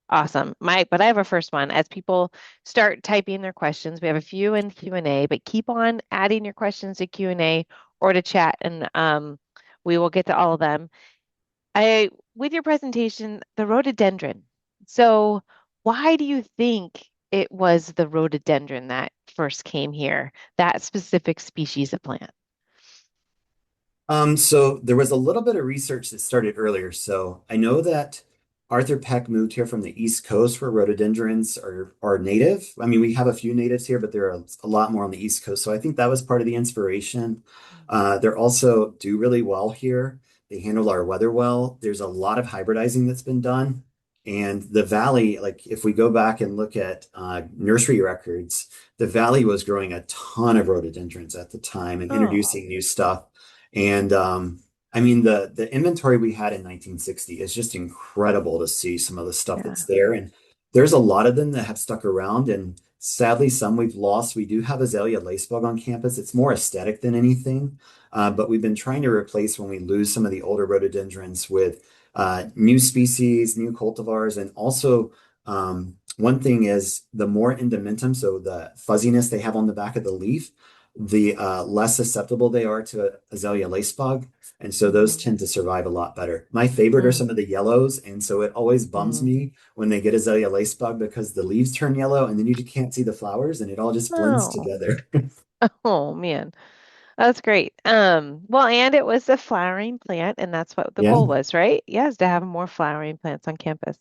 awesome. But I have a first one. As people start typing their questions, we have a few in Q&A, but keep on adding your questions to Q&A or to chat and we will get to all of them. With your presentation, the rhododendron. So why do you think it was the rhododendron that first came here, that specific species of plant? So there was a little bit of research that started earlier. So I know that Arthur Peck moved here from the East Coast where rhododendrons are native. I mean, we have a few natives here, but there are a lot more on the East Coast. So I think that was part of the inspiration. They're also do really well here. They handle our weather well. There's a lot of hybridizing that's been done. And the valley, like if we go back and look at nursery records, the valley was growing a ton of rhododendrons at the time and Oh, introducing new stuff. And I mean the inventory we had in 1960 is just incredible to see some of the stuff yeah. that's there. And there's a lot of them that have stuck around, and sadly some we've lost. We do have azalea lacebug on campus. It's more aesthetic than anything, but we've been trying to replace when we lose some of the older rhododendrons with new species, new cultivars, and also one thing is the more endomentum, so the fuzziness they have on the back of the leaf, the less susceptible they are to azalea lacebug. And so those Mhm. tend to survive a lot better. My favorite are Mm, some of the yellows. And so it always bums mm. me when they get azalea lacebug because the leaves turn yellow and then you can't see the flowers and it all just blends Oh, together. oh man. That's great. Well, and it was a flowering plant, and that's what the Yeah, goal was, right? Yes, to have more flowering plants on campus.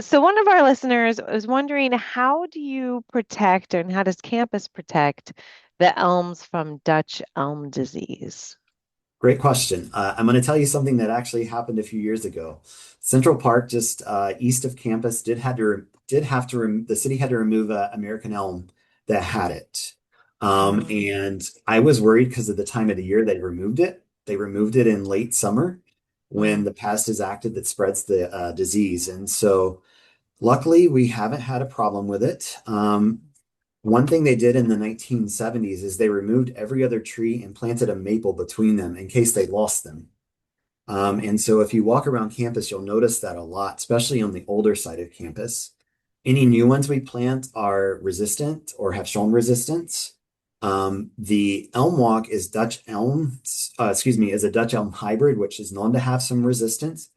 So one of our listeners was wondering, how do you protect and how does campus protect the elms from Dutch elm disease? great question. I'm going to tell you something that actually happened a few years ago. Central Park, just east of campus, the city had to remove a American elm that had it. Mm, And I was worried because of the time of the year they removed it. They removed it in late summer when mm, the pest is active that spreads the disease. And so luckily we haven't had a problem with it. One thing they did in the 1970s is they removed every other tree and planted a maple between them in case they lost them. And so if you walk around campus, you'll notice that a lot, especially on the older side of campus. Any new ones we plant are resistant or have shown resistance. The elm walk is is a Dutch elm hybrid, which is known to have some resistance.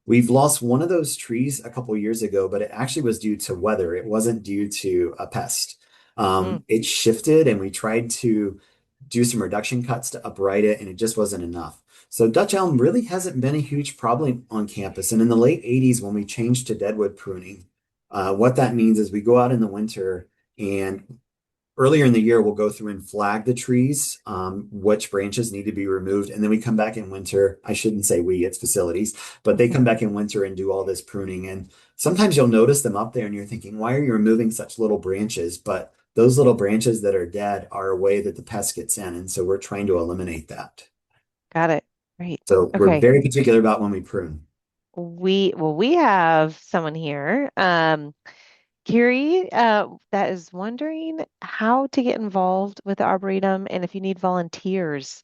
We've lost one of those trees a couple years ago, but it actually was due to weather. It wasn't due to a pest. mm. It shifted and we tried to do some reduction cuts to upright it, and it just wasn't enough. So Dutch elm really hasn't been a huge problem on campus. And in the late 80s, when we changed to deadwood pruning, what that means is we go out in the winter and earlier in the year, we'll go through and flag the trees, which branches need to be removed. And then we come back in winter. I shouldn't say we, it's facilities, but they come back in winter and do all this pruning. And sometimes you'll notice them up there and you're thinking, why are you removing such little branches? But those little branches that are dead are a way that the pest gets in. And so we're trying to eliminate that. Got it. Great. So we're Okay. very particular about when we prune. We have someone here. Kiri, that is wondering how to get involved with the Arboretum and if you need volunteers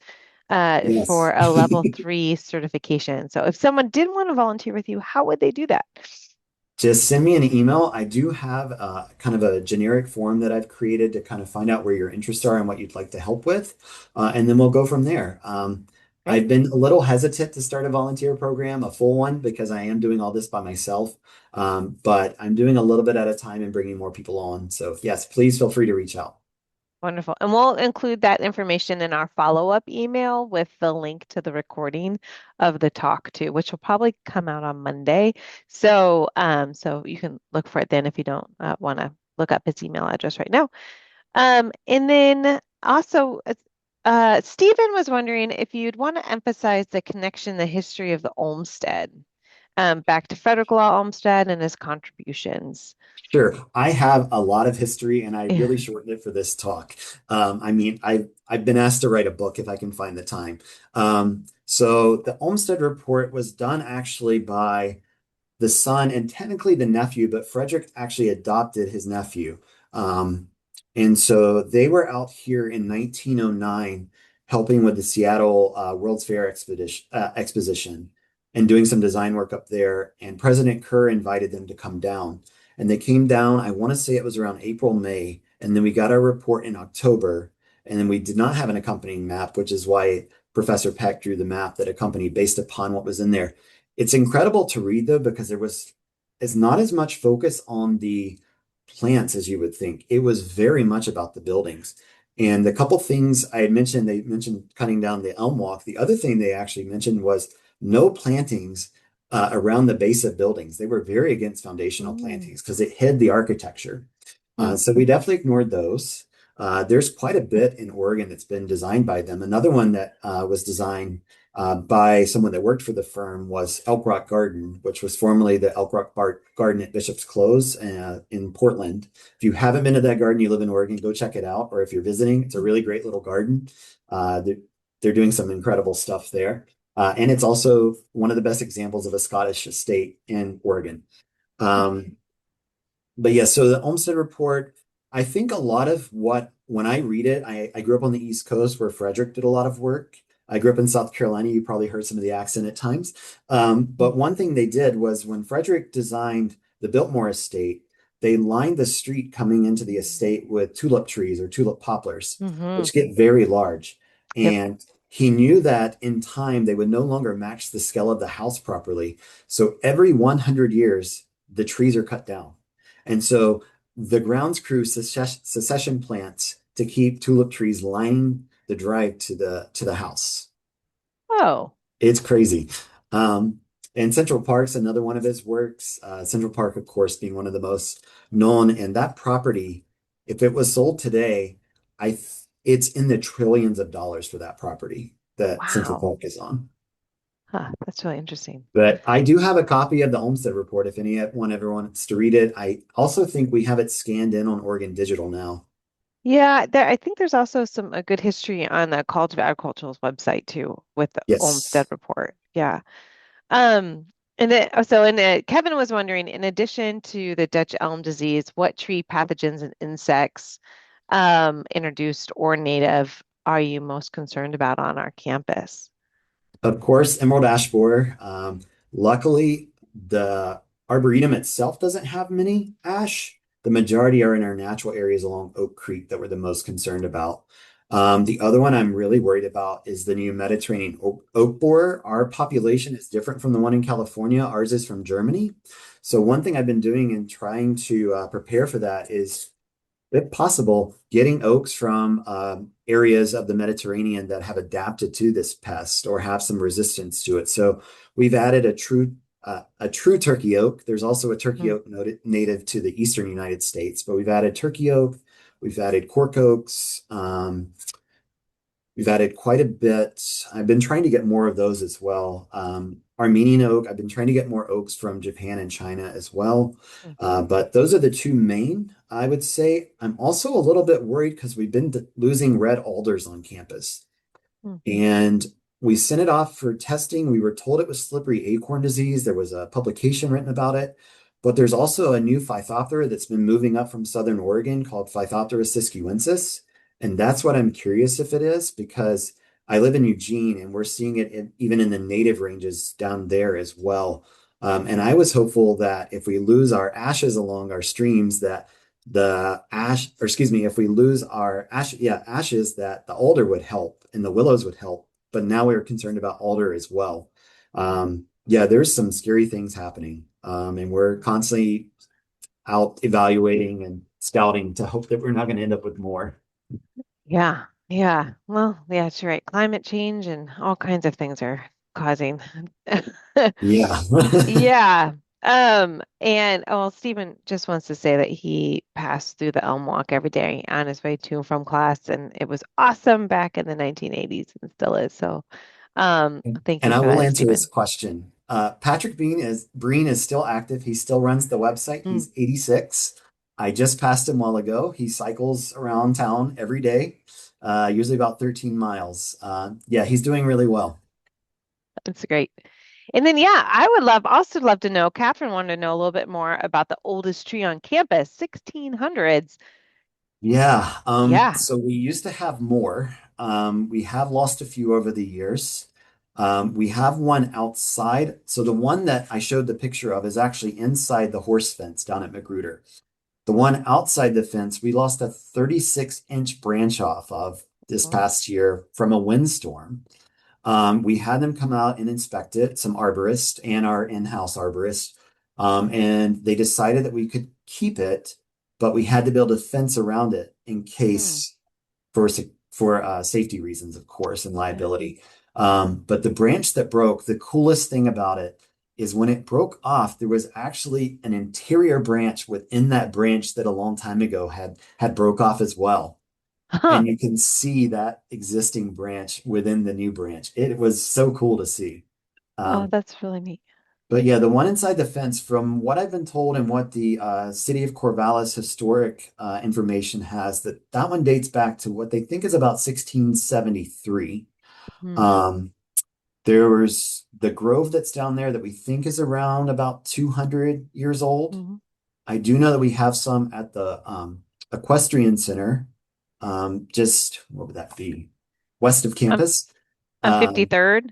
for Yes. a level 3 certification. So if someone did want to volunteer with you, how would they do that? Just send me an email. I do have kind of a generic form that I've created to kind of find out where your interests are and what you'd like to help with. And then we'll go from there. Great. I've been a little hesitant to start a volunteer program, a full one, because I am doing all this by myself. But I'm doing a little bit at a time and bringing more people on. So yes, please feel free to reach out. Wonderful. And we'll include that information in our follow-up email with the link to the recording of the talk too, which will probably come out on Monday. So you can look for it then if you don't want to look up his email address right now. And then also, Stephen was wondering if you'd want to emphasize the connection, the history of the Olmsted, back to Frederick Law Olmsted and his contributions. Sure. I have a lot of history and I really Yeah. shortened it for this talk. I've been asked to write a book if I can find the time. So the Olmsted Report was done actually by the son and technically the nephew, but Frederick actually adopted his nephew. Um, and so they were out here in 1909 helping with the Seattle World's Fair exposition and doing some design work up there. And President Kerr invited them to come down. And they came down, I want to say it was around April, May. And then we got our report in October. And then we did not have an accompanying map, which is why Professor Peck drew the map that accompanied based upon what was in there. It's incredible to read though, because there was it's not as much focus on the plants as you would think. It was very much about the buildings. And the couple things I had mentioned, they mentioned cutting down the elm walk. The other thing they actually mentioned was no plantings around the base of buildings. They were very against foundational Mm. plantings because it hid the architecture. Hmm. So we definitely ignored those. There's quite a bit in Oregon that's been designed by them. Another one that was designed by someone that worked for the firm was Elk Rock Garden, which was formerly the Elk Rock Garden at Bishop's Close in Portland. If you haven't been to that garden, you live in Oregon, go check it out. Or if you're visiting, it's a really great little garden. They're doing some incredible stuff there. And it's also one of the best examples of a Scottish estate in Oregon. Um, but yeah, so the Olmsted Report, I think a lot of when I read it, I grew up on the East Coast where Frederick did a lot of work. I grew up in South Carolina. You probably heard some of the accent at times. But one thing they did was when Frederick designed the Biltmore estate, they lined the street coming into the estate with tulip trees or tulip poplars, Hmm. which get very large. Yep. And he knew that in time they would no longer match the scale of the house properly. So every 100 years, the trees are cut down. And so the grounds crew succession plants to keep tulip trees lining the drive to the house. Oh, It's crazy. Um, and Central Park's another one of his works. Central Park, of course, being one of the most known. And that property, if it was sold today, it's in the trillions of dollars for that property that Central wow. Park is on. Huh, that's really interesting. But I do have a copy of the Olmsted Report if anyone ever wants to read it. I also think we have it scanned in on Oregon Digital now. Yeah, I think there's also some a good history on the College of Agricultural's website too with the Olmsted Yes. report. Yeah. Um, and Kevin was wondering, in addition to the Dutch elm disease, what tree pathogens and insects, introduced or native, are you most concerned about on our campus? Of course, emerald ash borer. Luckily, the Arboretum itself doesn't have many ash. The majority are in our natural areas along Oak Creek that we're the most concerned about. The other one I'm really worried about is the new Mediterranean oak borer. Our population is different from the one in California. Ours is from Germany. So one thing I've been doing in trying to prepare for that is if possible, getting oaks from areas of the Mediterranean that have adapted to this pest or have some resistance to it. So we've added a true turkey oak. There's also a turkey Mhm. oak native to the eastern United States, but we've added turkey oak, we've added cork oaks, we've added quite a bit. I've been trying to get more of those as well. Armenian oak, I've been trying to get more oaks from Japan and China as well. But those are the two main, I would say. I'm also a little bit worried because we've been losing red alders on campus. Mhm. And we sent it off for testing. We were told it was slippery acorn disease. There was a publication written about it. But there's also a new Phytophthora that's been moving up from Southern Oregon called Phytophthora siscuensis. And that's what I'm curious if it is because I live in Eugene and we're seeing it even in the native ranges down there as well. And I was hopeful that if we lose our ashes along our streams, that the ash, or excuse me, if we lose our ashes, that the alder would help and the willows would help. but now we're concerned about alder as well. Yeah, there's some scary things happening. And we're constantly out evaluating and scouting to hope that we're not going to end up with more. Yeah. Yeah. Well, yeah, that's right. Climate change and all kinds of things are causing. Yeah. Yeah. And well, Stephen just wants to say that he passed through the Elm Walk every day on his way to and from class, and it was awesome back in the 1980s and still is. So, thank And you I for will that, answer his Stephen. question. Patrick Breen is still active. He still runs the website. Mm. He's 86. I just passed him a while ago. He cycles around town every day, usually about 13 miles. Yeah, he's doing really well. That's great. And then, yeah, I would also love to know, Catherine wanted to know a little bit more about the oldest tree on campus, 1600s. Yeah, Yeah. so we used to have more. We have lost a few over the years. We have one outside. So the one that I showed the picture of is actually inside the horse fence down at Magruder. The one outside the fence, we lost a 36-inch branch off of this Oh. past year from a windstorm. We had them come out and inspect it, some arborists and our in-house arborist, and they decided that we could keep it, but we had to build a fence around it in Hmm. case for safety reasons, of course, and Yeah. liability. But the branch that broke, the coolest thing about it is when it broke off, there was actually an interior branch within that branch that a long time ago had broke off as well. Huh. And you can see that existing branch within the new branch. It was so cool to see. Oh, Um, that's really neat. but yeah, the one inside the fence, from what I've been told and what the city of Corvallis historic information has, that one dates back to what they think is about 1673. Hmm. Um, there was the grove that's down there that we think is around about 200 years old. Hmm. I do know that we have some at the equestrian center, just what would that be? West of I'm campus. I'm Um, 53rd.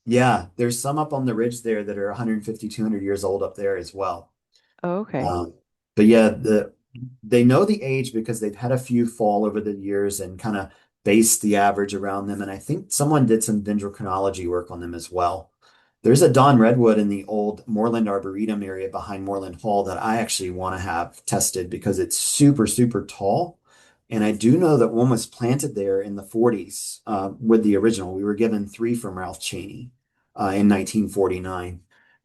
yeah, there's some up on the ridge there that are 150, 200 years old up there as well. Oh, okay. Um, but yeah, they know the age because they've had a few fall over the years and kind of based the average around them. And I think someone did some dendrochronology work on them as well. There's a Don Redwood in the old Moreland Arboretum area behind Moreland Hall that I actually want to have tested because it's super, super tall. And I do know that one was planted there in the 40s with the original. We were given three from Ralph Cheney in 1949.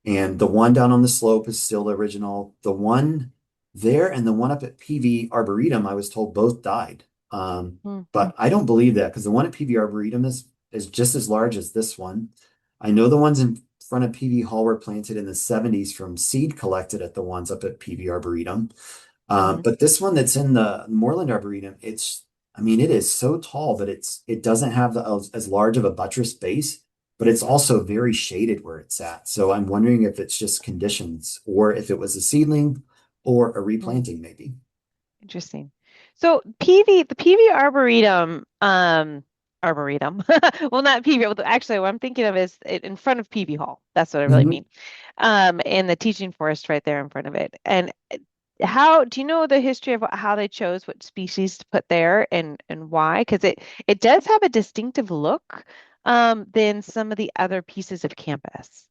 And the one down on the slope is still the original. The one there and the one up at PV Arboretum, I was told both died. Hmm. But I don't believe that because the one at PV Arboretum is just as large as this one. I know the ones in front of PV Hall were planted in the 70s from seed collected at the ones up at PV Arboretum. Hmm. But this one that's in the Moreland Arboretum, I mean, it is so tall that it doesn't have as large of a buttress base, but it's also very shaded where it's at. So I'm wondering if it's just conditions or if it was a seedling or a Hmm. replanting, maybe. Interesting. So the PV Arboretum. Well, not PV. Well, actually, what I'm thinking of is in front of PV Hall. That's what I really Mhm. mean. And the teaching forest right there in front of it. And how do you know the history of how they chose what species to put there and why? Because it does have a distinctive look than some of the other pieces of campus.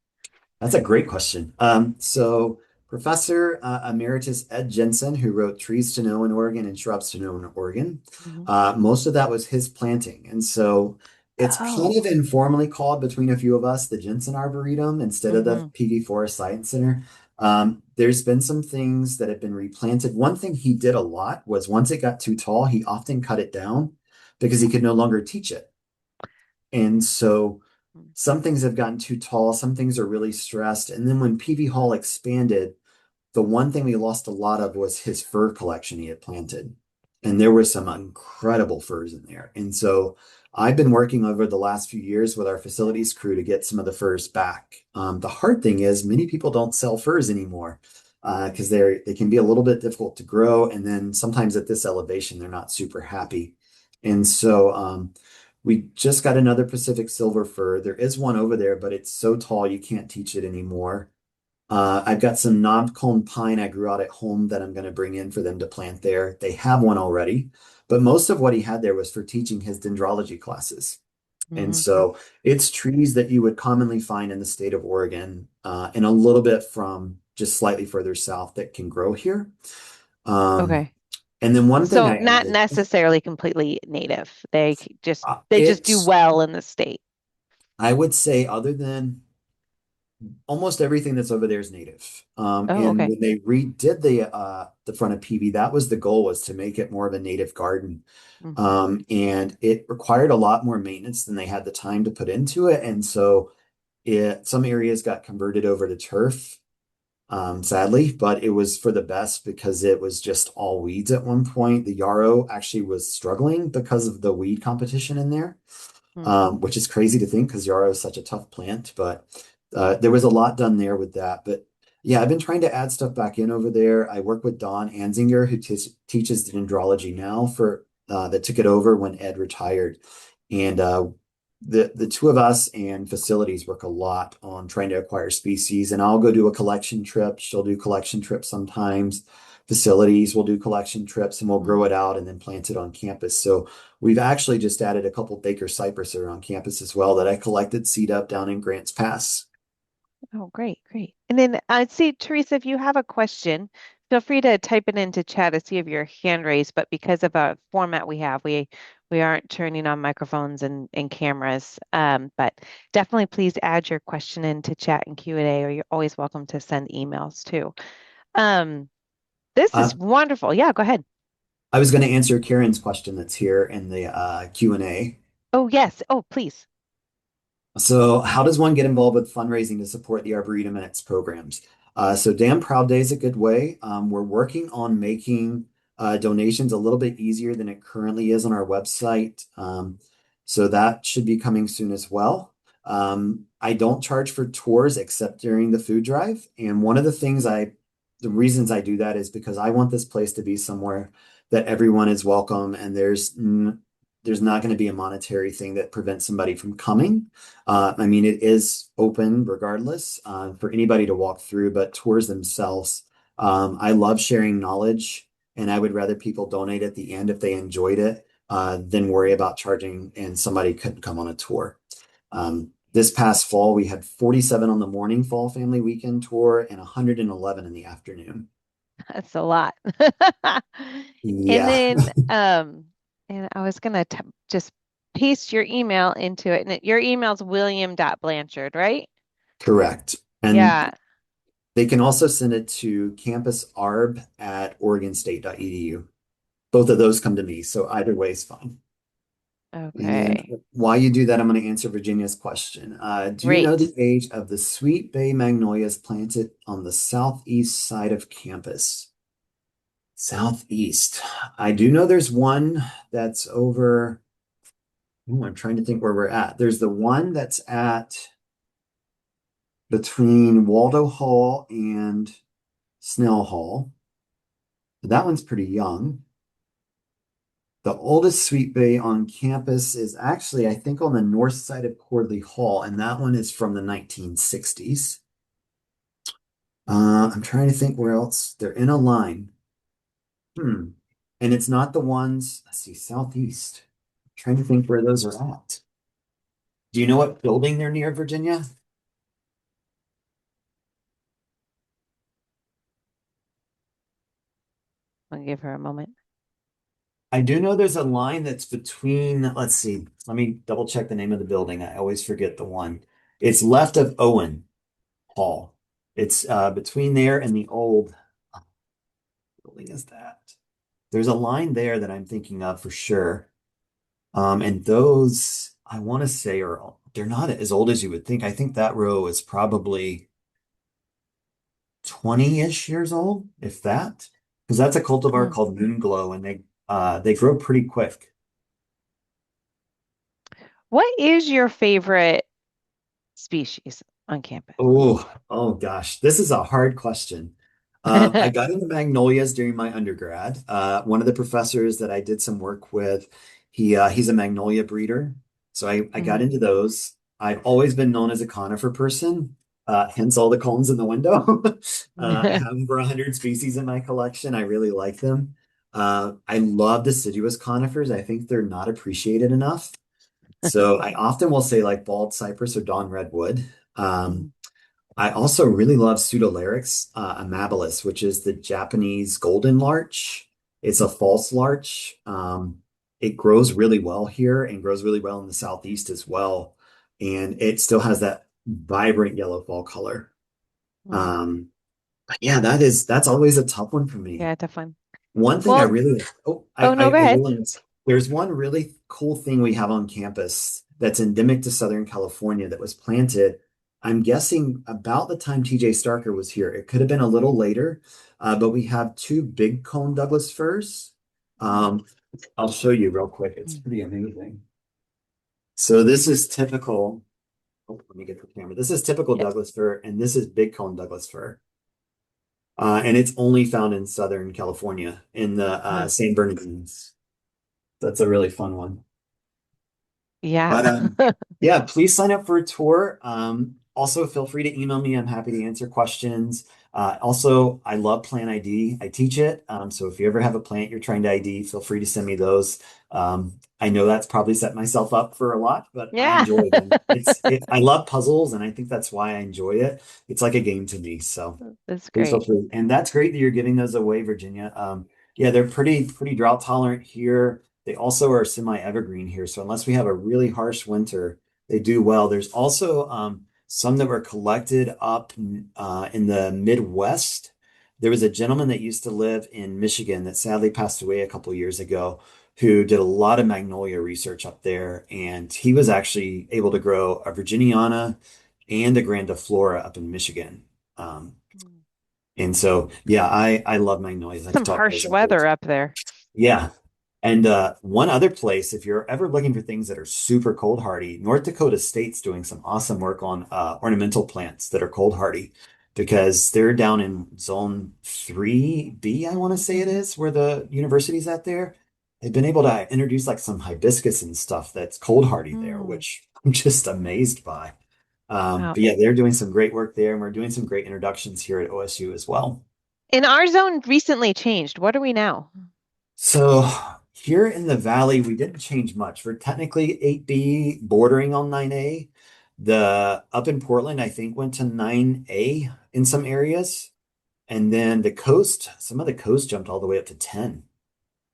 That's a great question. So Professor Emeritus Ed Jensen, who wrote Trees to Know in Oregon and Shrubs to Know in Oregon, Hmm. most of that was his planting. And so it's kind of Oh. informally called between a few of us the Jensen Arboretum instead of the Hmm. PD Forest Science Center. There's been some things that have been replanted. One thing he did a lot was once it got too tall, he often cut it down because he could no longer teach it. And so some things have gotten too tall, some things are really stressed. And then when PV Hall expanded, the one thing we lost a lot of was his fir collection he had planted. And there were some incredible firs in there. And so I've been working over the last few years with our facilities crew to get some of the firs back. The hard thing is many people don't sell firs anymore because they can be a little bit difficult to grow. And then sometimes at this elevation, they're not super happy. And so we just got another Pacific silver fir. There is one over there, but it's so tall you can't teach it anymore. I've got some knob-cone pine I grew out at home that I'm going to bring in for them to plant there. They have one already, but most of what he had there was for teaching his dendrology classes. And Hmm. so it's trees that you would commonly find in the state of Oregon, and a little bit from just slightly further south that can grow here. Um, Okay. and then one thing So I not added, necessarily completely native. They just do it's, well in the state. I would say, other than almost everything that's over there is native. Oh, And okay. when they redid the front of PV, that was the goal, was to make it more of a native garden. Hmm. And it required a lot more maintenance than they had the time to put into it. And so some areas got converted over to turf, sadly, but it was for the best because it was just all weeds at one point. The yarrow actually was struggling because of the weed competition in there, which is crazy to think because yarrow is such a tough plant. But there was a lot done there with that. But yeah, I've been trying to add stuff back in over there. I work with Don Anzinger, who teaches dendrology now, for that took it over when Ed retired. And the two of us and facilities work a lot on trying to acquire species. And I'll go do a collection trip. She'll do collection trips sometimes. Facilities will do collection trips, and we'll Hmm. grow it out and then plant it on campus. So we've actually just added a couple Baker cypress around campus as well that I collected seed up down in Grants Pass. Oh, great, great. And then I'd see, Teresa, if you have a question, feel free to type it into chat to see if your hand raised. But because of a format we have, we aren't turning on microphones and cameras. But definitely please add your question into chat and Q&A, or you're always welcome to send emails too. Um, this is Uh, wonderful. Yeah, go ahead. I was going to answer Karen's question that's here in the Q&A. Oh, yes. Oh, please. So, how does one get involved with fundraising to support the Arboretum and its programs? So, Damn Proud Day is a good way. We're working on making donations a little bit easier than it currently is on our website. So, that should be coming soon as well. I don't charge for tours except during the food drive. And one of the reasons I do that is because I want this place to be somewhere that everyone is welcome, and there's not going to be a monetary thing that prevents somebody from coming. I mean, it is open regardless for anybody to walk through, but tours themselves, I love sharing knowledge, and I would rather people donate at the end if they enjoyed it than worry about charging and somebody couldn't come on a tour. This past fall, we had 47 on the morning fall family weekend tour and 111 in the afternoon. That's a lot. And Yeah, then, and I was gonna just paste your email into it. And your email's william.blanchard, right? correct. And Yeah. they can also send it to campusarb@oregonstate.edu. Both of those come to me, so either way is fine. And then Okay. while you do that, I'm going to answer Virginia's question. Do you know Great. the age of the Sweet Bay magnolias planted on the southeast side of campus? Southeast. I do know there's one that's over. Oh, I'm trying to think where we're at. There's the one that's at between Waldo Hall and Snell Hall. That one's pretty young. The oldest sweet bay on campus is actually, I think, on the north side of Cordley Hall, and that one is from the 1960s. I'm trying to think where else. They're in a line. Hmm. And it's not the ones, let's see, southeast. I'm trying to think where those are at. Do you know what building they're near, Virginia? I'll give her a moment. I do know there's a line that's between, let's see, let me double check the name of the building. I always forget the one. It's left of Owen Hall. It's between there and the old building is that. There's a line there that I'm thinking of for sure. And those I want to say they're not as old as you would think. I think that row is probably 20-ish years old, if that. Because that's a cultivar Hmm. called Moonglow, and they grow pretty quick. What is your favorite species on campus? Oh gosh, this is a hard question. I got into magnolias during my undergrad. One of the professors that I did some work with, he's a magnolia breeder, so I got Mhm. into those. I've always been known as a conifer person, hence all the cones in the window. I have over 100 species in my collection. I really like them. I love deciduous conifers. I think they're not appreciated enough. So I often will say like bald cypress or dawn redwood. Mhm. Um, I also really love Pseudolarix amabilis, which is the Japanese golden larch. It's a false larch. It grows really well here and grows really well in the southeast as well. And it still has that vibrant yellow fall color. Mm. Um, but yeah, that's always a tough one for me. Yeah, tough one. One thing I Well, really, oh, oh no, go I ahead. will, there's one really cool thing we have on campus that's endemic to Southern California that was planted, I'm guessing about the time TJ Starker was here. It could have been a little later, but we have two big cone Douglas firs. Mm. Um, I'll show you real quick. It's Mm. pretty amazing. So this is typical. Oh, let me get the camera. This is typical Yeah. Douglas fir, and this is big cone Douglas fir. And it's only found in Southern California in the Wow. San Bernardino's. That's a really fun one. Yeah. But yeah, please sign up for a tour. Also, feel free to email me. I'm happy to answer questions. Also, I love plant ID. I teach it. So if you ever have a plant you're trying to ID, feel free to send me those. I know that's probably set myself up for a lot, but I Yeah. enjoy them. I love puzzles, and I think that's why I enjoy it. It's like a game to me. So That's please feel great. free. And that's great that you're giving those away, Virginia. Yeah, they're pretty drought tolerant here. They also are semi-evergreen here. So unless we have a really harsh winter, they do well. There's also some that were collected up in the Midwest. There was a gentleman that used to live in Michigan that sadly passed away a couple years ago, who did a lot of magnolia research up there. And he was actually able to grow a Virginiana and a grandiflora up in Michigan. Um, Mm. and so, yeah, I love magnolias. I could Some talk about harsh those all day. weather up there. Yeah. And one other place, if you're ever looking for things that are super cold hardy, North Dakota State's doing some awesome work on ornamental plants that are cold hardy because they're down in zone 3B, I want to say it Mhm. is, where the university's at there. They've been able to introduce like some hibiscus and stuff that's cold hardy there, Mm. which I'm just amazed by. Wow. But yeah, they're doing some great work there, and we're doing some great introductions here at OSU as well. And our zone recently changed. What are we now? So here in the valley, we didn't change much. We're technically 8B bordering on 9A. The up in Portland, I think, went to 9A in some areas. And then the coast, some of the coast jumped all the way up to 10.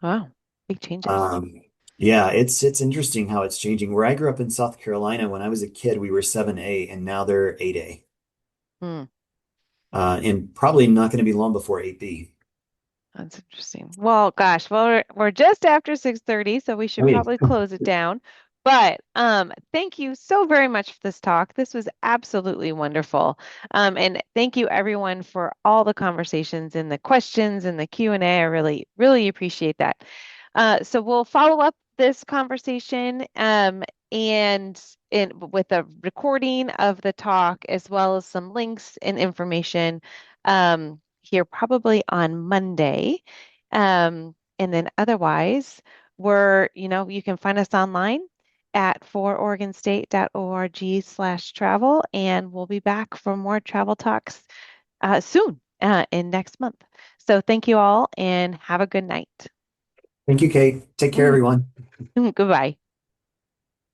Wow. Big changes. Um, yeah, it's interesting how it's changing. Where I grew up in South Carolina, when I was a kid, we were 7A, and now they're 8A. Hmm. And probably not going to be long before 8B. That's interesting. Well, gosh, well, we're just after 6:30, so we Oh, should yeah. probably close it down. But thank you so very much for this talk. This was absolutely wonderful. And thank you everyone for all the conversations and the questions and the Q&A. I really, really appreciate that. So we'll follow up this conversation and with a recording of the talk as well as some links and information. Here probably on Monday. And then otherwise, you can find us online at fororegonstate.org/travel, and we'll be back for more travel talks soon in next month. So thank you all and have a good night. Thank you, Kate. Take care, Mm, everyone. Goodbye.